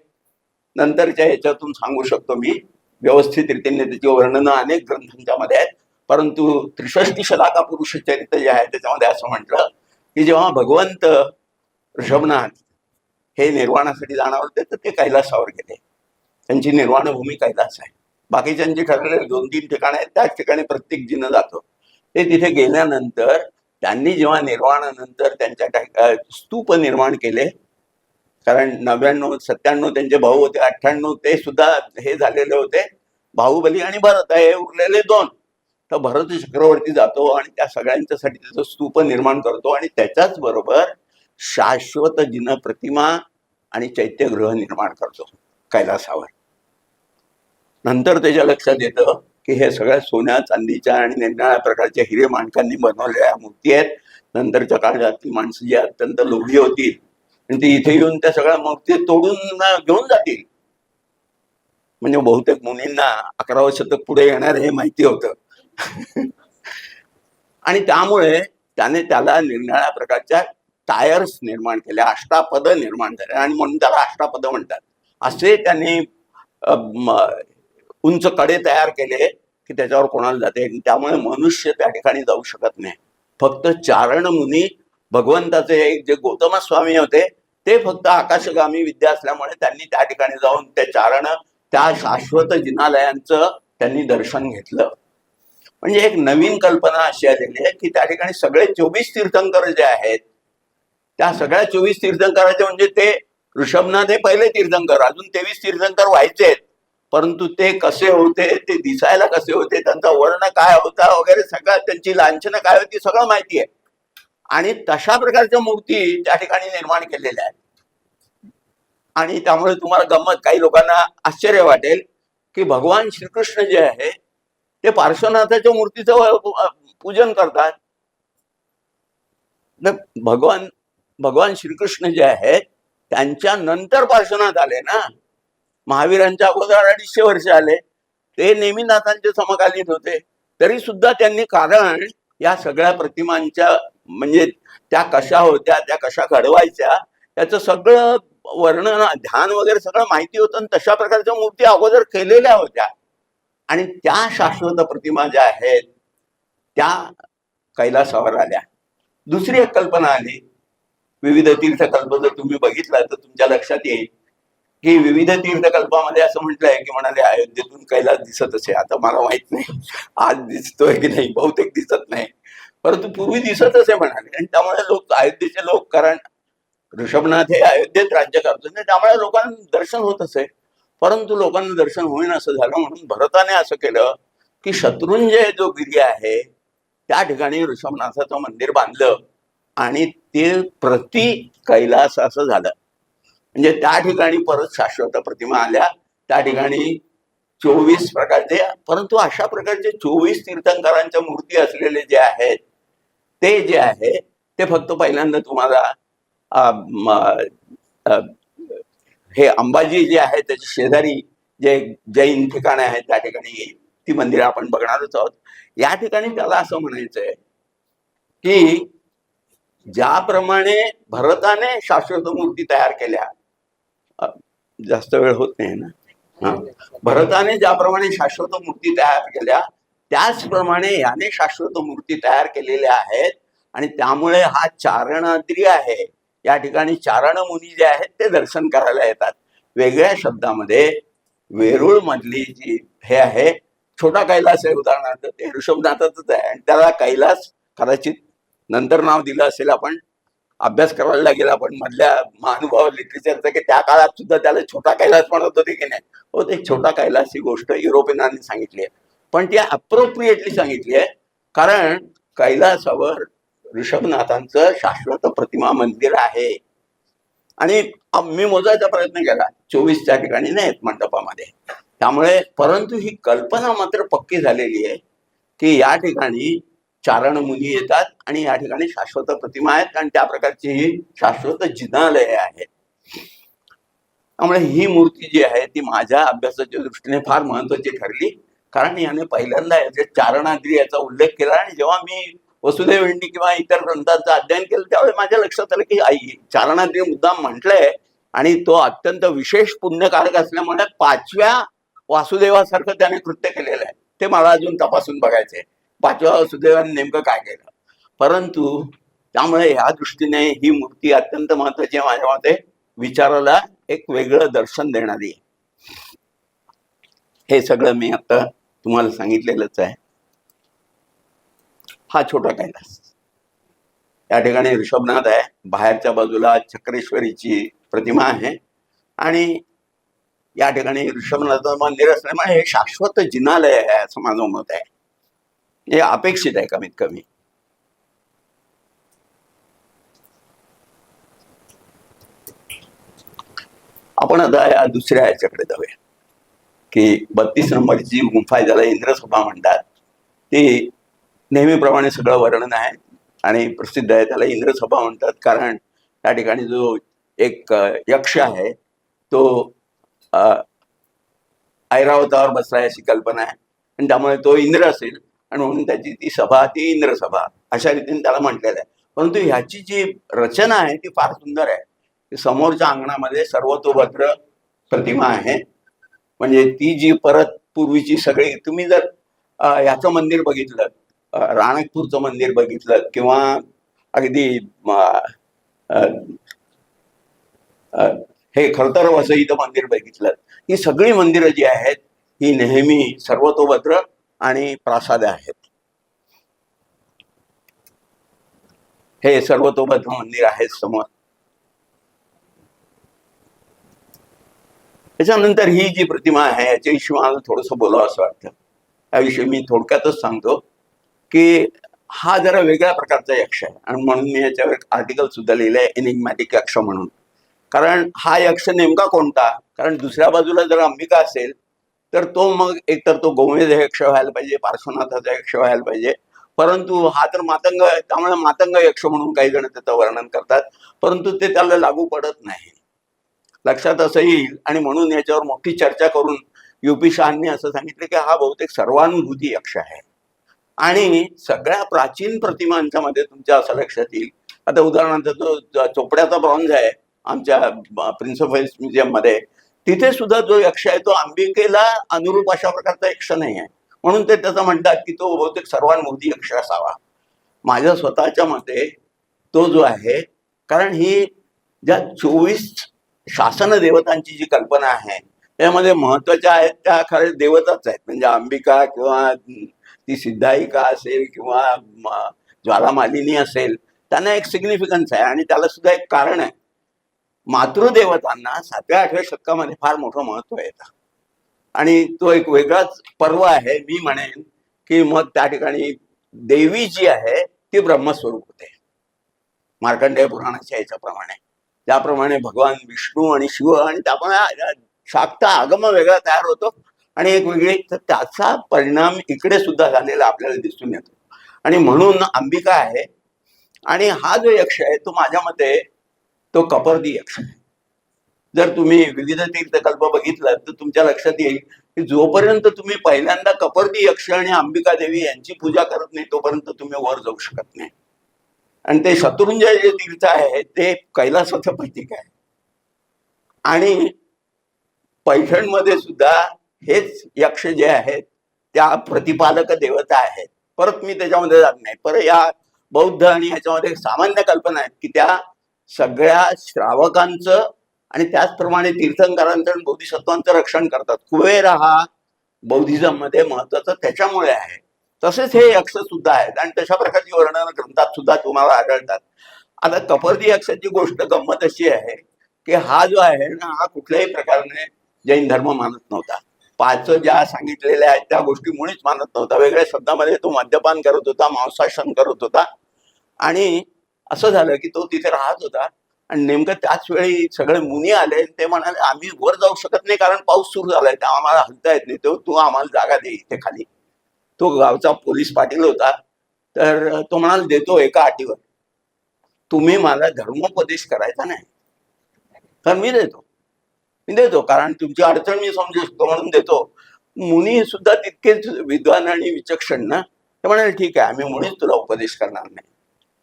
नंतरच्या याच्यातून सांगू शकतो मी व्यवस्थित रीतीने. त्याची वर्णनं अनेक ग्रंथांच्या मध्ये आहेत. परंतु 63 शलाका पुरुष चरित्र जे आहे त्याच्यामध्ये असं म्हटलं की जेव्हा भगवंत ऋषभनाथ हे निर्वाणासाठी जाणार होते तर ते कैलासावर गेले. त्यांची निर्वाणभूमी कैलास आहे. बाकीच्यांची ठरलेले 2-3 ठिकाणं आहेत, त्याच ठिकाणी प्रत्येक जिनं जातो. ते तिथे गेल्यानंतर त्यांनी जेव्हा निर्वाणानंतर त्यांच्या स्तूप निर्माण केले, कारण 99-97 त्यांचे भाऊ होते, 98 ते सुद्धा हे झालेले होते, बाहुबली आणि भरत हे उरलेले 2. तर भरत चक्रवर्ती जातो आणि त्या सगळ्यांच्यासाठी त्याचं स्तूप निर्माण करतो आणि त्याच्याच बरोबर शाश्वत जिन प्रतिमा आणि चैत्यगृह निर्माण करतो कैलासावर. नंतर त्याच्या लक्षात येतं की हे सगळ्या सोन्या चांदीच्या आणि निरनिराळ्या प्रकारच्या हिरे माणकांनी बनवलेल्या मूर्ती आहेत. नंतरच्या काळातली माणसं जी अत्यंत लोभी होतील आणि ती इथे येऊन त्या सगळ्या मूर्ती तोडून घेऊन जातील. म्हणजे बहुतेक मुनींना 11वं शतक पुढे येणार हे माहिती होतं. आणि त्यामुळे त्याने त्याला निरनिराळ्या प्रकारच्या टायर्स निर्माण केल्या, अष्टापद निर्माण झाले आणि म्हणून त्याला अष्टापद म्हणतात. असे त्यांनी उंच कडे तयार केले की त्याच्यावर कोणाला जाते. त्यामुळे मनुष्य त्या ठिकाणी जाऊ शकत नाही. फक्त चारण मुनी भगवंताचे जे गौतम स्वामी होते ते फक्त आकाशगामी विद्या असल्यामुळे त्यांनी त्या ठिकाणी जाऊन ते चारण त्या शाश्वत जिनालयांचं त्यांनी दर्शन घेतलं. म्हणजे एक नवीन कल्पना अशी आलेली आहे की त्या ठिकाणी सगळे 24 तीर्थंकर जे आहेत त्या सगळ्या 24 तीर्थंकराचे म्हणजे ते ऋषभनाथ हे पहिले तीर्थंकर, अजून 23 तीर्थंकर व्हायचे. परंतु ते कसे होते, ते दिसायला कसे होते, त्यांचा वर्ण काय होता वगैरे सगळं, त्यांची लांछनं काय होती सगळं माहिती आहे. आणि तशा प्रकारच्या मूर्ती त्या ठिकाणी निर्माण केलेल्या आहेत. आणि त्यामुळे तुम्हाला गंमत, काही लोकांना आश्चर्य वाटेल की भगवान श्रीकृष्ण जे आहे ते पार्श्वनाथाच्या मूर्तीचं पूजन करतात. भगवान श्रीकृष्ण जे आहेत त्यांच्या नंतर पार्श्वनाथ आले ना. महावीरांच्या अगोदर 250 वर्ष आले. ते नेमिनाथांचे समकालीन होते. तरी सुद्धा त्यांनी, कारण या सगळ्या प्रतिमांच्या म्हणजे त्या कशा होत्या, त्या कशा घडवायच्या, त्याचं सगळं वर्णन, ध्यान वगैरे सगळं माहिती होतं. आणि तशा प्रकारच्या मूर्ती अगोदर केलेल्या होत्या. आणि त्या शाश्वत प्रतिमा ज्या आहेत त्या कैलासावर आल्या. दुसरी एक कल्पना आली, विविध तीर्थकल्प जर तुम्ही बघितला तर तुमच्या लक्षात येईल की विविध तीर्थकल्पामध्ये असं म्हटलंय की म्हणाले अयोध्येतून कैलास दिसत असे. आता मला माहित नाही आज दिसतोय की नाही, बहुतेक दिसत नाही, परंतु पूर्वी दिसत असे म्हणाले. आणि त्यामुळे लोक, अयोध्येचे लोक, कारण ऋषभनाथ हे अयोध्येत राज्य करतो त्यामुळे लोकांना दर्शन होत असे. परंतु लोकांना दर्शन होईन असं झालं. म्हणून भरताने असं केलं की शत्रुंजय जो गिरी आहे त्या ठिकाणी ऋषभनाथाचं मंदिर बांधलं आणि ते प्रति कैलास असं झालं. म्हणजे त्या ठिकाणी परत शाश्वत प्रतिमा आल्या. त्या ठिकाणी 24 प्रकारचे, परंतु अशा प्रकारचे 24 तीर्थंकरांच्या मूर्ती असलेले जे आहेत ते जे आहे ते फक्त पहिल्यांदा तुम्हाला हे अंबाजी जे आहे त्याच्या शेजारी जे जैन ठिकाणे आहेत त्या ठिकाणी येईल. ती मंदिरे आपण बघणारच आहोत. या ठिकाणी त्याला असं म्हणायचंय की ज्याप्रमाणे भरताने शाश्वत मूर्ती तयार केल्या, अ, जास्त वेळ होत नाही ना, हा, भरताने ज्याप्रमाणे शाश्वत मूर्ती तयार केल्या त्याचप्रमाणे याने शाश्वत मूर्ती तयार केलेल्या आहेत. आणि त्यामुळे हा चारणाद्री आहे. या ठिकाणी चारण मुनी जे आहेत ते दर्शन करायला येतात. वेगळ्या शब्दामध्ये वेरूळ मधली जी हे आहे, छोटा कैलास आहे उदाहरणार्थ, ते ऋषभनाथाचंच आहे. आणि त्याला कैलास कदाचित नंतर नाव दिलं असेल, आपण अभ्यास करायला लागेल आपण मधल्या महानुभाव लिटरेचरचं, की त्या काळात सुद्धा त्याला छोटा कैलास म्हणत होते की नाही. हो, ते छोटा कैलास ही गोष्ट युरोपियनांनी सांगितली आहे, पण ती अप्रोप्रिएटली सांगितली आहे. कारण कैलासावर ऋषभनाथांचं शाश्वत प्रतिमा मंदिर आहे. आणि मी मोजायचा प्रयत्न केला, 24 त्या ठिकाणी नाहीत मंडपामध्ये. त्यामुळे परंतु ही कल्पना मात्र पक्की झालेली आहे की या ठिकाणी चारण मुनी येतात आणि या ठिकाणी शाश्वत प्रतिमा आहेत आणि त्या प्रकारची ही शाश्वत जिनालय आहेत. त्यामुळे ही मूर्ती जी आहे ती माझ्या अभ्यासाच्या दृष्टीने फार महत्वाची ठरली. कारण याने पहिल्यांदा याचे चारणाद्री याचा उल्लेख केला. आणि जेव्हा मी वसुदेव इंडी किंवा इतर ग्रंथांचं अध्ययन केलं त्यावेळी माझ्या लक्षात आलं की आई चारणाद्री मुद्दाम म्हटलंय आणि तो अत्यंत विशेष पुण्यकारक असल्यामुळे 5व्या वासुदेवासारखं त्याने कृत्य केलेलं आहे. ते मला अजून तपासून बघायचंय 5व्या वासुदेवाने नेमकं काय केलं. परंतु त्यामुळे ह्या दृष्टीने ही मूर्ती अत्यंत महत्वाची आहे माझ्या मते. विचाराला एक वेगळं दर्शन देणारी आहे. हे सगळं मी आता तुम्हाला सांगितलेलंच आहे. हा छोटा कैलास, या ठिकाणी ऋषभनाथ आहे, बाहेरच्या बाजूला चक्रेश्वरीची प्रतिमा आहे आणि या ठिकाणी ऋषभनाथ मंदिर असल्यामुळे हे शाश्वत जिनालय आहे असं माझं मत आहे. हे अपेक्षित आहे कमीत कमी. आपण आता या दुसऱ्या याच्याकडे जाऊया की 32 नंबरची गुंफा आहे, ज्याला इंद्रसभा म्हणतात. ती नेहमीप्रमाणे सगळं वर्णन आहे आणि प्रसिद्ध आहे. त्याला इंद्रसभा म्हणतात कारण त्या ठिकाणी जो एक यक्ष आहे तो ऐरावतावर बसलाय अशी कल्पना आहे आणि त्यामुळे तो इंद्र असेल आणि म्हणून त्याची ती सभा ती इंद्रसभा अशा रीतीने त्याला म्हटलेलं आहे. परंतु ह्याची जी रचना आहे ती फार सुंदर आहे. समोरच्या अंगणामध्ये सर्वतोभद्र प्रतिमा आहे. म्हणजे ती जी परत पूर्वीची सगळी, तुम्ही जर ह्याचं मंदिर बघितलं, राणकपूरचं मंदिर बघितलं किंवा अगदी हे खरतर वसईचं मंदिर बघितलं, ही सगळी मंदिरं जी आहेत ही नेहमी सर्वतोभद्र आणि प्रासाद आहेत. हे सर्वतोभद्र मंदिर आहे समोर. त्याच्यानंतर ही जी प्रतिमा आहे याच्याविषयी मला थोडंसं बोलावं असं वाटतं. त्याविषयी मी थोडक्यातच सांगतो की हा जरा वेगळ्या प्रकारचा यक्ष आहे आणि म्हणून मी याच्यावर आर्टिकल सुद्धा लिहिलं आहे, एनिग्मॅटिक यक्ष म्हणून. कारण हा यक्ष नेमका कोणता, कारण दुसऱ्या बाजूला जर अंबिका असेल तर तो मग एकतर तो गोमेध यक्ष व्हायला पाहिजे, पार्श्वनाथाचा यक्ष व्हायला पाहिजे. परंतु हा तर मातंग आहे, त्यामुळे मातंग यक्ष म्हणून काही जण त्याचं वर्णन करतात, परंतु ते त्याला लागू पडत नाही. लक्षात असं येईल आणि म्हणून याच्यावर मोठी चर्चा करून युपी शहांनी असं सांगितलं की हा बहुतेक सर्वानुभूती यक्ष आहे. आणि सगळ्या प्राचीन प्रतिमांच्या मध्ये तुमच्या असं लक्षात येईल, आता उदाहरणार्थ जो चोपड्याचा ब्रॉन्झ आहे आमच्या प्रिन्स ऑफ वेल्स म्युझियम मध्ये, तिथे सुद्धा जो यक्ष आहे तो अंबिकेला अनुरूप अशा प्रकारचा यक्ष नाही आहे. म्हणून ते त्याचं म्हणतात की तो बहुतेक सर्वानुभूती यक्ष असावा. माझ्या स्वतःच्या मते तो जो आहे, कारण ही ज्या 24 शासन देवतांची जी कल्पना आहे त्यामध्ये महत्वाच्या आहेत त्या खरे देवताच आहेत. म्हणजे अंबिका किंवा ती सिद्धाईका असेल किंवा ज्वालामालिनी असेल, त्यांना एक सिग्निफिकन्स आहे आणि त्याला सुद्धा एक कारण आहे. मातृदेवतांना 7व्या-8व्या शतकामध्ये फार मोठं महत्व येतं आणि तो एक वेगळाच पर्व आहे. मी म्हणेन की मग त्या ठिकाणी देवी जी आहे ती ब्रह्मस्वरूप होते. मार्कंडेय पुराणाच्या याच्याप्रमाणे, ज्याप्रमाणे भगवान विष्णू आणि शिव आणि त्यामुळे शाक्त आगम वेगळा तयार होतो आणि एक वेगळी, तर त्याचा परिणाम इकडे सुद्धा झालेला आपल्याला दिसून येतो. आणि म्हणून अंबिका आहे. आणि हा जो यक्ष आहे तो माझ्या मते तो कपर्दी यक्ष आहे. जर तुम्ही विविध तीर्थकल्प बघितलं तर तुमच्या लक्षात येईल की जोपर्यंत तुम्ही पहिल्यांदा कपर्दी यक्ष आणि अंबिका देवी यांची पूजा करत नाही तोपर्यंत तुम्ही वर जाऊ शकत नाही. आणि ते शत्रुंजय जे तीर्थ आहे ते कैलासाचं प्रतीक आहे. आणि पैठणमध्ये सुद्धा हेच यक्ष जे आहेत त्या प्रतिपादक देवता आहेत. परत मी त्याच्यामध्ये जात नाही. परत या बौद्ध आणि ह्याच्यामध्ये सामान्य कल्पना आहेत की त्या सगळ्या श्रावकांचं आणि त्याचप्रमाणे तीर्थंकरांचं आणि बोधिसत्वांचं रक्षण करतात. कुबेर हा बौद्धिझम मध्ये महत्वाचा त्याच्यामुळे आहे. तसेच हे यक्ष सुद्धा आहेत आणि तशा प्रकारची वर्णन ग्रंथात सुद्धा तुम्हाला आढळतात. आता कपर्दी यक्षाची गोष्ट गंमत अशी आहे की हा जो आहे ना हा कुठल्याही प्रकारे जैन धर्म मानत नव्हता. 5 ज्या सांगितलेल्या आहेत त्या गोष्टी मुळीच मानत नव्हता. वेगळ्या शब्दामध्ये तो मद्यपान करत होता, मांसाशन करत होता. आणि असं झालं की तो तिथे राहत होता आणि नेमकं त्याच वेळी सगळे मुनी आले. ते म्हणाले आम्ही वर जाऊ शकत नाही कारण पाऊस सुरू झालाय, त्या आम्हाला हलता येत नाही, तो तू आम्हाला जागा दे इथे खाली. तो गावचा पोलीस पाटील होता. तर तो म्हणाला देतो एका अटीवर, तुम्ही मला धर्मोपदेश करायचा नाही. तर मी देतो कारण तुमची अडचण मी समजू शकतो म्हणून देतो. मुनी सुद्धा तितकेच विद्वान आणि विचक्षण ना. ते म्हणाले ठीक आहे आम्ही मुळीच तुला उपदेश करणार नाही.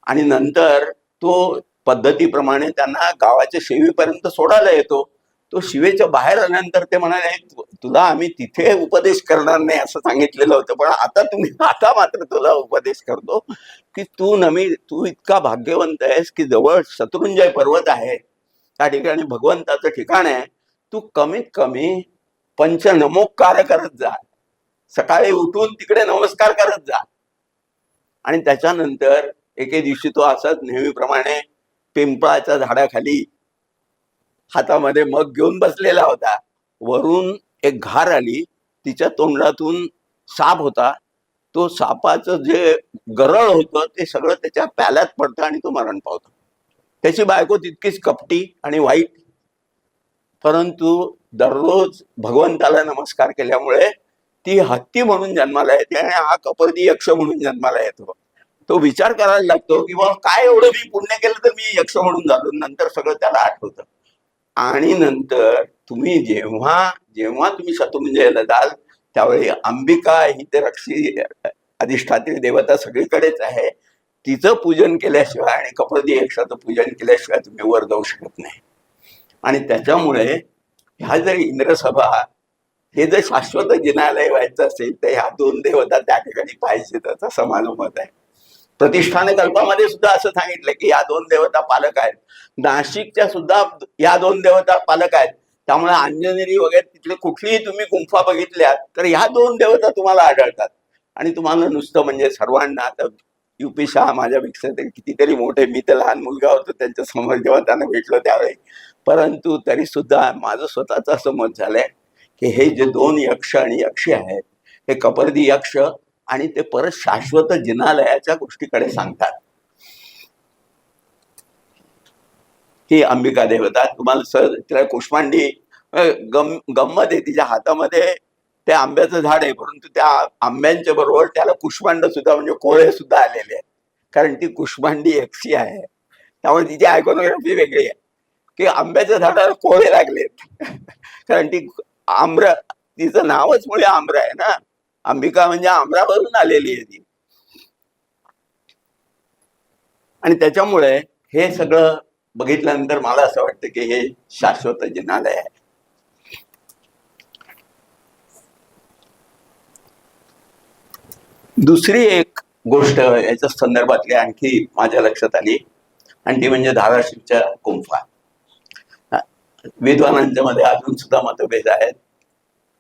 आणि नंतर तो पद्धतीप्रमाणे त्यांना गावाच्या शिवेपर्यंत सोडायला येतो. तो शिवेच्या बाहेर आल्यानंतर ते म्हणाले तुला आम्ही तिथे उपदेश करणार नाही असं सांगितलेलं होतं, पण आता मात्र तुला उपदेश करतो की तू इतका भाग्यवंत आहेस की जवळ शत्रुंजय पर्वत आहे, त्या ठिकाणी भगवंताचं ठिकाण आहे. तू कमीत कमी पंचनमोकार करत जा, सकाळी उठून तिकडे नमस्कार करत जा. आणि त्याच्यानंतर एके दिवशी तो असाच नेहमीप्रमाणे पिंपळाच्या झाडाखाली हातामध्ये मग घेऊन बसलेला होता. वरून एक घार आली, तिच्या तोंडातून साप होता. तो सापाचं जे गरळ होतं ते सगळं त्याच्या प्याल्यात पडतं आणि तो मरण पावतो. त्याची बायको तितकीच कपटी आणि वाईट, परंतु दररोज भगवंताला नमस्कार केल्यामुळे ती हत्ती म्हणून जन्माला येते आणि हा कपर्दी यक्ष म्हणून जन्माला येतो. तो विचार करायला लागतो की बाबा काय एवढं मी पुण्य केलं तर मी यक्ष म्हणून झालो. नंतर सगळं त्याला आठवतं. आणि नंतर तुम्ही जेव्हा तुम्ही शत्रुंजयला जाल त्यावेळी अंबिका ही ते रक्षी अधिष्ठात्री देवता सगळीकडेच आहे. तिचं पूजन केल्याशिवाय आणि कपर्दी यक्षाचं पूजन केल्याशिवाय तुम्ही वर जाऊ शकत नाही. आणि त्याच्यामुळे ह्या जर इंद्रसभा हे जर शाश्वत जिनालय व्हायचं असेल तर ह्या 2 देवता त्या ठिकाणी पाहिजेत असं माझं मत आहे. प्रतिष्ठान कल्पामध्ये सुद्धा असं सांगितलं की या 2 देवता पालक आहेत. नाशिकच्या सुद्धा या 2 देवता पालक आहेत. त्यामुळे अंजनेरी वगैरे तिथले कुठलीही तुम्ही गुंफा बघितल्यात तर ह्या 2 देवता तुम्हाला आढळतात. आणि तुम्हाला नुसतं म्हणजे सर्वांना आता युपी शाह माझ्यापेक्षा तरी कितीतरी मोठे, मी तर लहान मुलगा होतो त्यांच्या समोर जेव्हा त्यांना भेटलो त्यावेळी, परंतु तरी सुद्धा माझं स्वतःच असं मत झालंय की हे जे 2 यक्ष आणि यक्षी आहेत हे कपर्दी यक्ष आणि ते परत शाश्वत जिनालयाच्या गोष्टीकडे सांगतात. ही अंबिका देवता तुम्हाला सहज तिला कुष्मांडी गंमत आहे. तिच्या हातामध्ये ते आंब्याचं झाड आहे, परंतु त्या आंब्यांच्या बरोबर त्याला कुष्मांड सुद्धा म्हणजे कोळे सुद्धा आलेले आहेत, कारण ती कुष्मांडी यक्षी आहे. त्यामुळे तिची आयकॉनोग्राफी वेगळी आहे की आंब्याच्या झाडाला कोळे लागलेत कारण ती आम्र, तिचं नावच मुळे आम्र आहे ना. अंबिका म्हणजे आम्रावरून आलेली आहे ती. आणि त्याच्यामुळे हे सगळं बघितल्यानंतर मला असं वाटतं की हे शाश्वत जिनालय आहे. दुसरी एक गोष्ट याच्या संदर्भातली आणखी माझ्या लक्षात आली आणि ती म्हणजे धाराशिवच्या गुंफा. विद्वानांच्या मध्ये अजून सुद्धा मतभेद आहेत.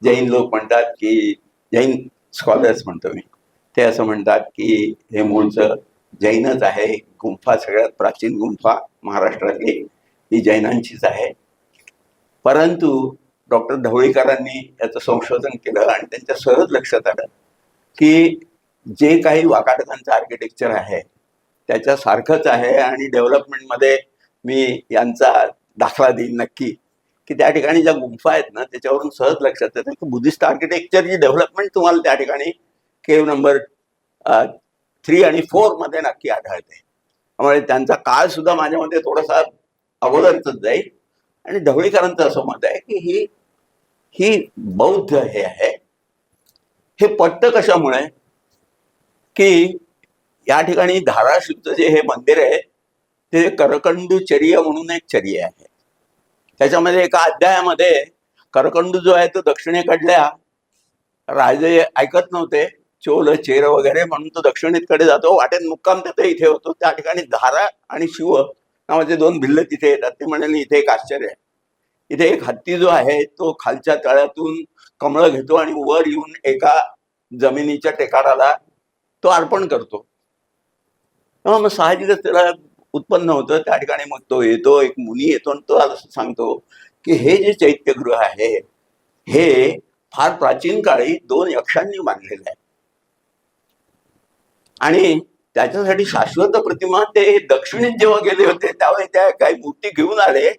जैन लोक म्हणतात की, जैन स्कॉलर्स म्हणतो मी, ते असं म्हणतात की हे मूळचं जैनच आहे. गुंफा सगळ्यात प्राचीन गुंफा महाराष्ट्रातली ही जैनांचीच आहे. परंतु डॉक्टर ढवळीकरांनी याचं संशोधन केलं आणि त्यांच्या सहज लक्षात आलं की जे काही वाकाटकांचं आर्किटेक्चर आहे त्याच्यासारखंच आहे. आणि डेव्हलपमेंटमध्ये मी यांचा दाखला देईन नक्की की त्या ठिकाणी ज्या गुंफा आहेत ना त्याच्यावरून सहज लक्षात येतं की बुद्धिस्ट आर्किटेक्चरची डेव्हलपमेंट तुम्हाला त्या ठिकाणी केव नंबर 3 आणि 4 मध्ये नक्की आढळते. त्यामुळे त्यांचा काळ सुद्धा माझ्यामध्ये थोडासा अगोदरच जाईल. आणि ढवळीकरांचं असं मत आहे की ही ही बौद्ध हे आहे. हे पटतं कशामुळे की या ठिकाणी धाराशिवचं जे हे मंदिर आहे ते करकंडू चर्य म्हणून एक चर्य आहे. त्याच्यामध्ये एका अध्यायामध्ये करकंडू जो आहे तो दक्षिणेकडल्या राजे ऐकत नव्हते, चोल चेर वगैरे म्हणून तो दक्षिणेकडे जातो. वाटेत मुक्काम त्याचा इथे होतो. त्या ठिकाणी धारा आणि शिव नावाचे दोन भिल्ल तिथे येतात. ते म्हणाले इथे एक आश्चर्य आहे. इथे एक हत्ती जो आहे तो खालच्या तळ्यातून कमळं घेतो आणि वर येऊन एका जमिनीच्या टेकाडाला तो अर्पण करतो. तेव्हा मग साहजिकच त्याला उत्पन्न होतं. त्या ठिकाणी मग तो येतो, एक मुनी येतो आणि तो असं सांगतो की हे जे चैत्यगृह आहे हे फार प्राचीन काळी 2 यक्षांनी बांधलेलं आहे आणि त्याच्यासाठी शाश्वत प्रतिमा ते दक्षिणेत जेव्हा गेले होते त्यावेळी त्या काही मूर्ती घेऊन आले,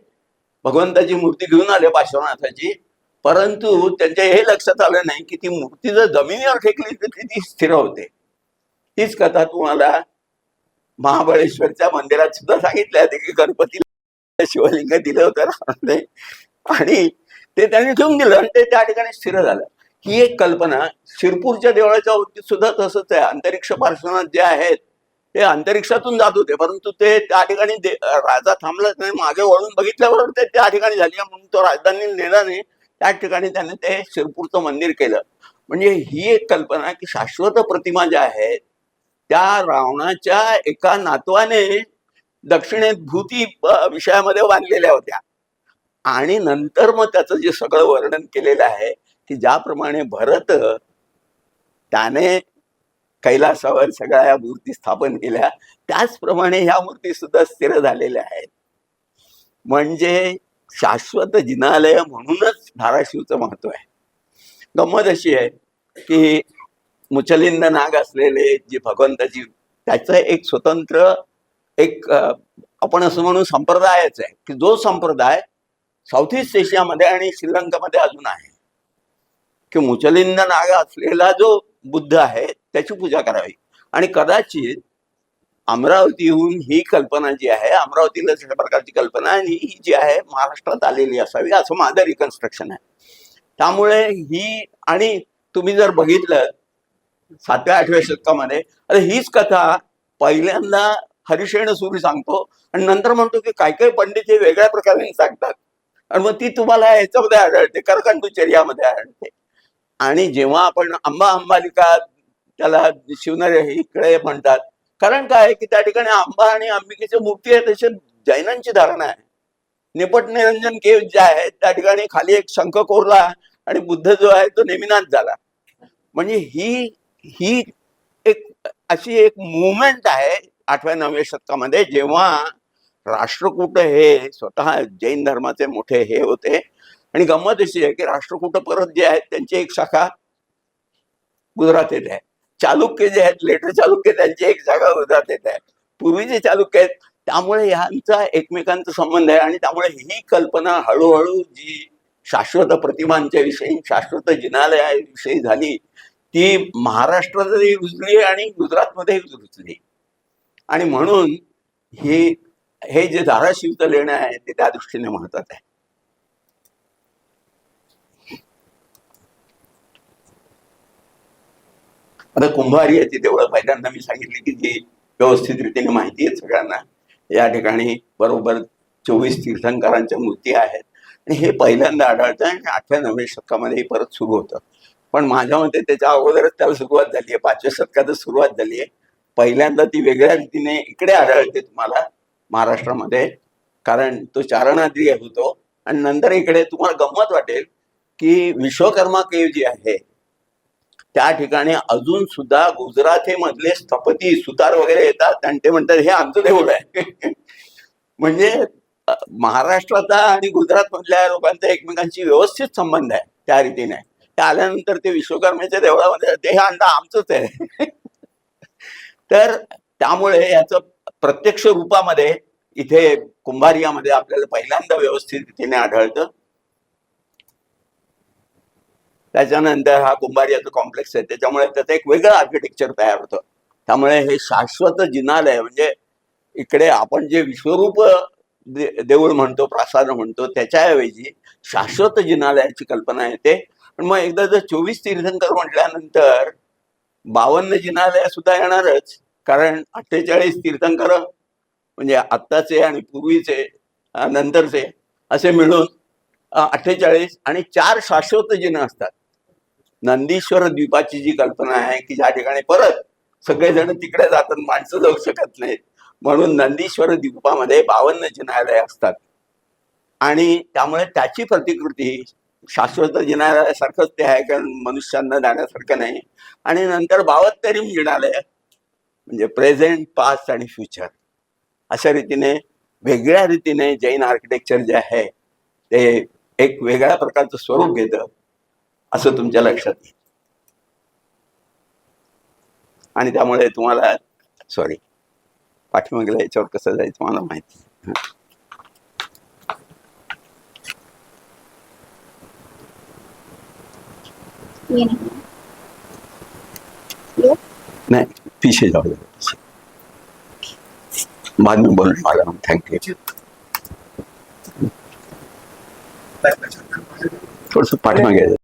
भगवंताची मूर्ती घेऊन आले पार्श्वनाथाची. परंतु त्यांच्या हे लक्षात आलं नाही की ती मूर्ती जर जमिनीवर फेकली तर ती स्थिर होते. तीच कथा तुम्हाला महाबळेश्वरच्या मंदिरात सुद्धा सांगितली आहे की गणपतीला शिवलिंग दिलं होतं रावणाने आणि ते त्यांनी ठेवून दिलं आणि ते त्या ठिकाणी स्थिर झालं. ही एक कल्पना शिरपूरच्या देवळाच्या बाबतीत सुद्धा तसंच आहे. अंतरिक्ष पार्श्वनाथ जे आहेत ते अंतरिक्षातून जात होते, परंतु ते त्या ठिकाणी राजा थांबलाच नाही. मागे वळून बघितल्याबरोबर ते त्या ठिकाणी झाली म्हणून तो राजधानी नेला नाही. त्या ठिकाणी त्याने ते शिरपूरचं मंदिर केलं. म्हणजे ही एक कल्पना की शाश्वत प्रतिमा ज्या आहेत त्या रावणाच्या एका नातवाने दक्षिणेत भूती विषयामध्ये बांधलेल्या होत्या आणि नंतर मग त्याचं जे सगळं वर्णन केलेलं आहे की ज्याप्रमाणे भरत त्याने कैलासावर सगळ्या या मूर्ती स्थापन केल्या त्याचप्रमाणे ह्या मूर्ती सुद्धा स्थिर झालेल्या आहेत. म्हणजे शाश्वत जिनालय म्हणूनच धाराशिवचं महत्व आहे. गंमत अशी आहे की मुचलिंद नाग असलेले जे भगवंताची त्याचं एक स्वतंत्र एक आपण असं म्हणून संप्रदायच आहे की जो संप्रदाय साऊथ ईस्ट एशियामध्ये आणि श्रीलंकामध्ये अजून आहे की मुचलिंद नाग असलेला जो बुद्ध आहे त्याची पूजा करावी. आणि कदाचित अमरावतीहून ही कल्पना जी आहे, अमरावतीला अशा प्रकारची कल्पना आणि ही जी आहे महाराष्ट्रात आलेली असावी असं माझं रिकन्स्ट्रक्शन आहे. त्यामुळे ही आणि तुम्ही जर बघितलं 7व्या-8व्या शतकामध्ये अरे हीच कथा पहिल्यांदा हरिशेण सूरी सांगतो आणि नंतर म्हणतो की काही काही पंडित हे वेगळ्या प्रकारे सांगतात आणि मग ती तुम्हाला याच्यामध्ये आढळते, करकंडूचर्यामध्ये आढळते. आणि जेव्हा आपण अंबालिका त्याला शिवनेरी इकडे म्हणतात, कारण काय की त्या ठिकाणी अंबा आणि अंबिकेच्या मूर्ती आहेत तसे जैनांची धारणा आहे. निपट निरंजन केव जे आहे त्या ठिकाणी खाली एक शंख कोरला आणि बुद्ध जो आहे तो नेमिनाथ झाला. म्हणजे ही एक अशी एक मुवमेंट आहे 8व्या-9व्या शतकामध्ये जेव्हा राष्ट्रकूट हे स्वतः जैन धर्माचे मोठे हे होते. आणि गंमत अशी आहे की राष्ट्रकूट परत जे आहेत त्यांची एक शाखा गुजरात येत आहे. चालुक्य जे आहेत लेटर चालुक्य त्यांची एक शाखा गुजरात येत आहे. पूर्वीचे चालुक्य आहेत. त्यामुळे ह्यांचा एकमेकांचा संबंध आहे आणि त्यामुळे ही कल्पना हळूहळू जी शाश्वत प्रतिमांच्या विषयी शाश्वत जिनालयाविषयी झाली ती महाराष्ट्रातही रुजली आणि गुजरातमध्येही रुजली. आणि म्हणून हे जे धाराशिवचं लेणं आहे ते त्या दृष्टीने महत्वाचं आहे. आता कुंभारी आहे ती तेवढं पहिल्यांदा मी सांगितली की जी व्यवस्थित रीतीने माहिती आहे सगळ्यांना. या ठिकाणी बरोबर 24 तीर्थंकरांच्या मूर्ती आहेत आणि हे पहिल्यांदा आढळतं आणि 8व्या-9व्या शतकामध्ये परत सुरू होतं. पण माझ्या मते त्याच्या अगोदरच त्याला सुरुवात झाली आहे. 5व्या शतकातच सुरुवात झाली आहे. पहिल्यांदा ती वेगळ्या रीतीने इकडे आढळते तुम्हाला महाराष्ट्रामध्ये, कारण तो चारणाद्री होतो. आणि नंतर इकडे तुम्हाला गंमत वाटेल की विश्वकर्मा केव जी आहे त्या ठिकाणी अजून सुद्धा गुजराती मधले स्थपती सुतार वगैरे येतात आणि ते म्हणतात हे आमचं देऊळ आहे. म्हणजे महाराष्ट्राचा आणि गुजरात मधल्या लोकांचा एकमेकांशी व्यवस्थित संबंध आहे त्या रीतीने. ते आल्यानंतर ते विश्वकर्मेच्या देवळामध्ये ते हे आमचंच आहे. तर त्यामुळे याचं प्रत्यक्ष रूपामध्ये इथे कुंभारियामध्ये आपल्याला पहिल्यांदा व्यवस्थित रीतीने आढळतं. त्याच्यानंतर हा कुंभारियाचा कॉम्प्लेक्स आहे त्याच्यामुळे त्याचं एक वेगळं आर्किटेक्चर तयार होतं. त्यामुळे हे शाश्वत जिनालय म्हणजे इकडे आपण जे विश्वरूप देऊळ म्हणतो, प्रासाद म्हणतो, त्याच्याऐवजी शाश्वत जिनालयाची कल्पना येते. पण मग एकदा जर 24 तीर्थंकर म्हटल्यानंतर 52 जिनालय सुद्धा येणारच, कारण 48 तीर्थंकर म्हणजे आत्ताचे आणि पूर्वीचे नंतरचे असे मिळून 48 आणि 4 शाश्वत जिन असतात. नंदीश्वर द्वीपाची जी कल्पना आहे की ज्या ठिकाणी परत सगळेजण तिकडे जातात, माणसं जाऊ शकत नाहीत, म्हणून नंदीश्वर द्वीपामध्ये 52 जिनालय असतात. आणि त्यामुळे त्याची प्रतिकृती शाश्वत जिनालयासारखंच ते आहे, कारण मनुष्यांना जाण्यासारखं नाही. आणि नंतर 72 जिनालय म्हणजे प्रेझेंट, पास्ट आणि फ्युचर अशा रीतीने वेगळ्या रीतीने जैन आर्किटेक्चर जे आहे ते एक वेगळ्या प्रकारचं स्वरूप घेतं असं तुमच्या लक्षात येईल. आणि त्यामुळे तुम्हाला पाठीमागल्या याच्यावर कसं जायचं मला माहिती. ये नहीं ये नाही, पीछे जाओ जरा, पीछे. बाद में बोलने वाला हूँ. थँक्यू. थोडस पाठीमागे जा.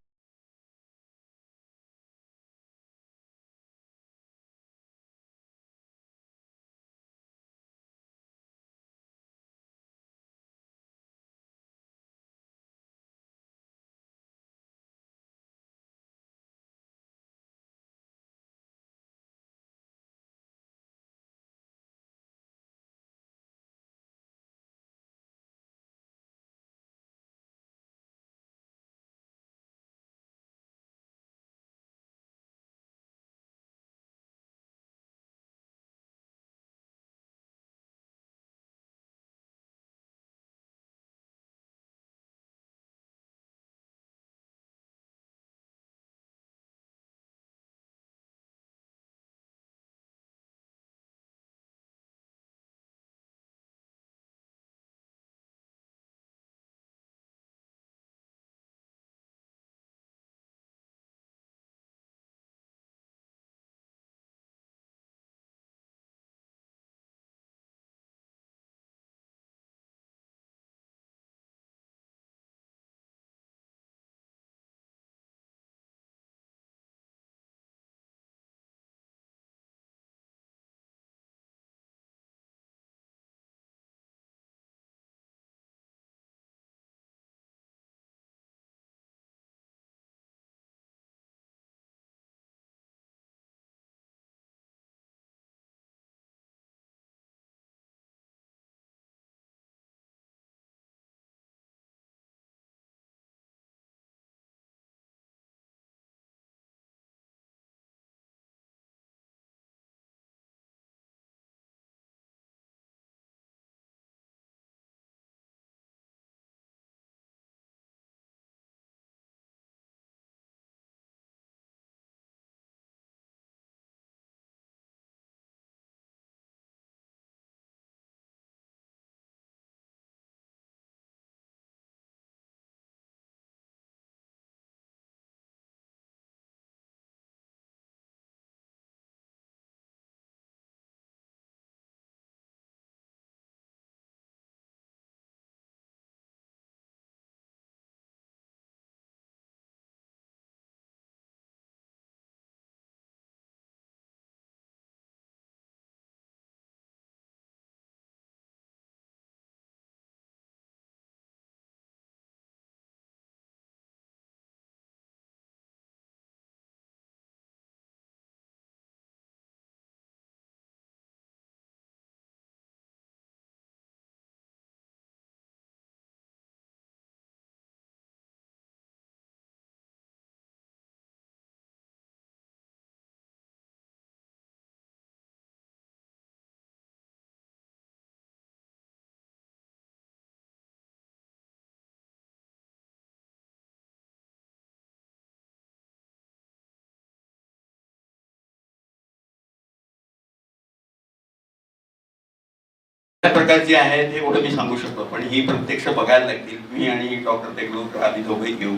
प्रकारची आहेत हे एवढं मी सांगू शकतो, पण ही प्रत्यक्ष बघायला लागतील. मी आणि डॉक्टर तेगलूर आम्ही दोघे घेऊ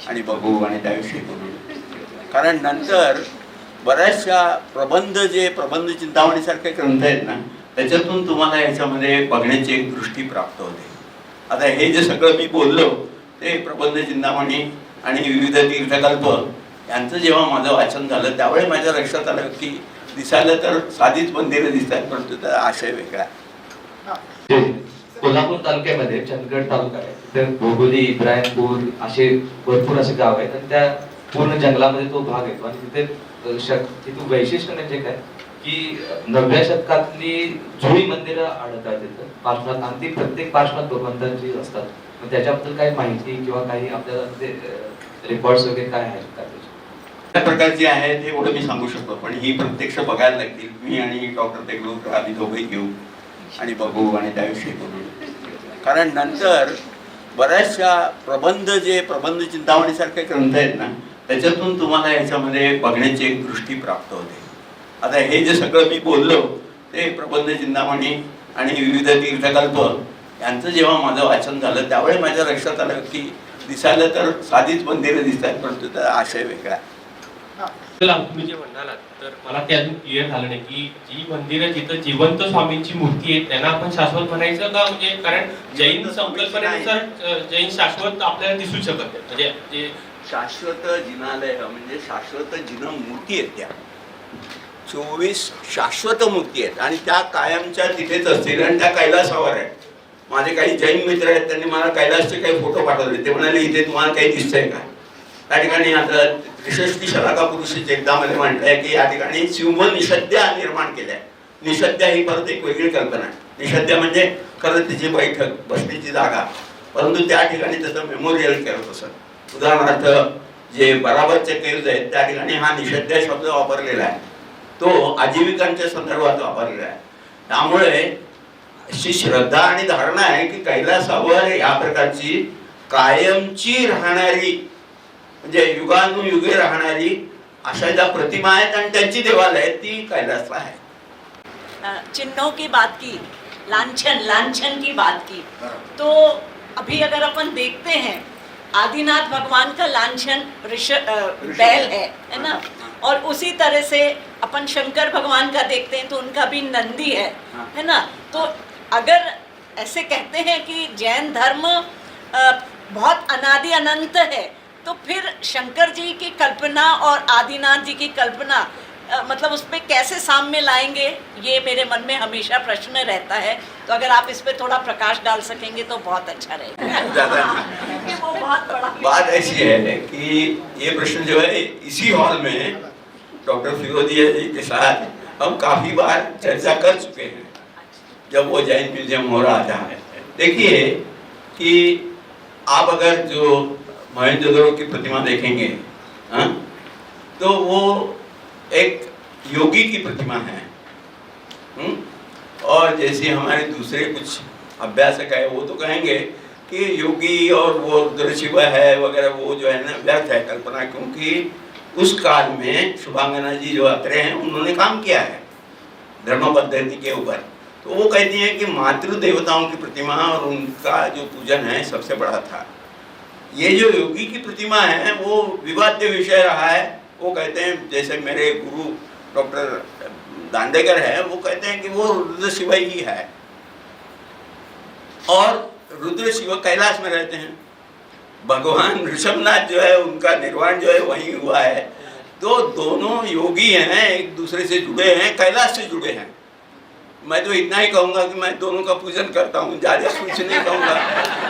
आणि बघू आणि त्याविषयी बोलू. कारण नंतर बऱ्याचशा प्रबंध चिंतामणीसारखे ग्रंथ आहेत ना, त्याच्यातून तुम्हाला याच्यामध्ये बघण्याची एक दृष्टी प्राप्त होते. आता हे जे सगळं मी बोललो ते प्रबंध चिंतामणी आणि विविध तीर्थकल्प यांचं जेव्हा माझं वाचन झालं त्यावेळी माझ्या लक्षात आलं की दिसायला तर साधीच मंदिरं दिसतात, परंतु त्याचा आशय वेगळा आहे. कोल्हापूर तालुक्यामध्ये चंदगड तालुका आहे, तिथे भोगोली, इब्राहिमपूर असे भरपूर असे गाव आहेत आणि त्या पूर्ण जंगलामध्ये तो भाग येतो. आणि तिथे तिथं वैशिष्ट्य म्हणजे काय की 9व्या शतकातली जुळी मंदिरं आढळतात तिथं पार्श्वात, आणि ती प्रत्येक पार्श्वात भगवंतांची असतात. मग त्याच्याबद्दल काही माहिती किंवा काही आपल्याला ते रेकॉर्ड्स वगैरे काय आहेत का? त्या प्रकारची आहे ते एवढं मी सांगू शकतो, पण ही प्रत्यक्ष बघायला लागतील. मी आणि डॉक्टर देगलूर आम्ही दोघंही घेऊ आणि बघू आणि त्याविषयी बोलू. कारण नंतर बऱ्याचशा प्रबंध चिंतामणीसारखे ग्रंथ आहेत ना, त्याच्यातून तुम्हाला याच्यामध्ये बघण्याची एक दृष्टी प्राप्त होते. आता हे जे सगळं मी बोललो ते प्रबंध चिंतामणी आणि विविध तीर्थकल्प यांचं जेव्हा माझं वाचन झालं त्यावेळी माझ्या लक्षात आलं की दिसायला तर साधीच मंदिरं दिसतात, परंतु त्याचा आशय वेगळा आहे. तुम्ही जे म्हणालात तर मला ते अजून क्लिअर झालं नाही की जी मंदिरं जिथं जिवंत स्वामींची मूर्ती आहे त्यांना आपण शाश्वत म्हणायचं का? म्हणजे कारण जैन संकल्पनेनुसार जैन शाश्वत आपल्याला दिसू शकत नाही. म्हणजे जे शाश्वत जिनालय म्हणजे शाश्वत जिन मूर्ती आहेत, त्या 24 शाश्वत मूर्ती आहेत आणि त्या कायमच्या तिथेच असतील आणि त्या कैलासावर आहेत. माझे काही जैन मित्र आहेत, त्यांनी मला कैलासचे काही फोटो पाठवले. ते म्हणाले इथे तुम्हाला काही दिसतंय का? त्या ठिकाणी आता त्रिषष्टी शलाका पुरुषीच एकदा मला म्हटलंय की या ठिकाणी शिव निषद्या निर्माण केल्या. निषद्या ही परत एक वेगळी कल्पना आहे. निषद्या म्हणजे खरं तिची बैठक बसण्याची जागा, परंतु त्या ठिकाणी त्याचं मेमोरियल करत असत. उदाहरणार्थ जे बराबरचे केव्ज आहेत त्या ठिकाणी हा निषद्या शब्द वापरलेला आहे, तो आजीविकांच्या संदर्भात वापरलेला आहे. त्यामुळे अशी श्रद्धा आणि धारणा आहे की कैलासावर या प्रकारची कायमची राहणारी म्हणजे युगानुयुगे राहणारी अशा ज्या प्रतिमा आहेत आणि त्यांची देवालय ती कैलासला आहे. चिन्हों की बात की, लांछन की बात की, तो अभी अगर अपन देखते हैं आदिनाथ भगवान का लांछन बैल है ना, और उसी तरह से अपन शंकर भगवान का देखते हैं तो उनका भी नंदी है ना. तो अगर ऐसे कहते हैं कि जैन धर्म बहुत अनादि अनंत है, तो फिर शंकर जी की कल्पना और आदिनाथ जी की कल्पना मतलब उस पर कैसे सामने लाएंगे, ये मेरे मन में हमेशा प्रश्न रहता है. तो अगर आप इस पे थोड़ा प्रकाश डाल सकेंगे तो बहुत अच्छा रहेगा. वो बहुत बड़ा बात ऐसी है कि ये प्रश्न जो है इसी हॉल में डॉक्टर फिरोदिया जी के साथ हम काफी बार चर्चा कर चुके हैं जब वो जैन म्यूजियम हो रहा था. देखिए कि आप अगर जो मोहनजोदड़ो की प्रतिमा देखेंगे तो वो एक योगी की प्रतिमा है. और जैसे हमारे दूसरे कुछ अभ्यासक है वो तो कहेंगे कि योगी और वो रुद्रशिव है वगैरह वो जो है ना व्यर्थ है कल्पना, क्योंकि उस काल में शुभांगना जी जो अत्रे हैं उन्होंने काम किया है धर्म पद्धति के ऊपर. तो वो कहती हैं कि मातृ देवताओं की प्रतिमा और उनका जो पूजन है सबसे बड़ा था. ये जो योगी की प्रतिमा है वो विवाद्य विषय रहा है. वो कहते हैं जैसे मेरे गुरु डॉक्टर दांडेकर है वो कहते हैं कि वो रुद्र शिव ही है और रुद्र शिव कैलाश में रहते हैं. भगवान ऋषभनाथ जो है उनका निर्वाण जो है वहीं हुआ है. तो दोनों योगी हैं, एक दूसरे से जुड़े हैं, कैलाश से जुड़े हैं. मैं तो इतना ही कहूँगा कि मैं दोनों का पूजन करता हूँ, ज़्यादा कुछ नहीं कहूँगा.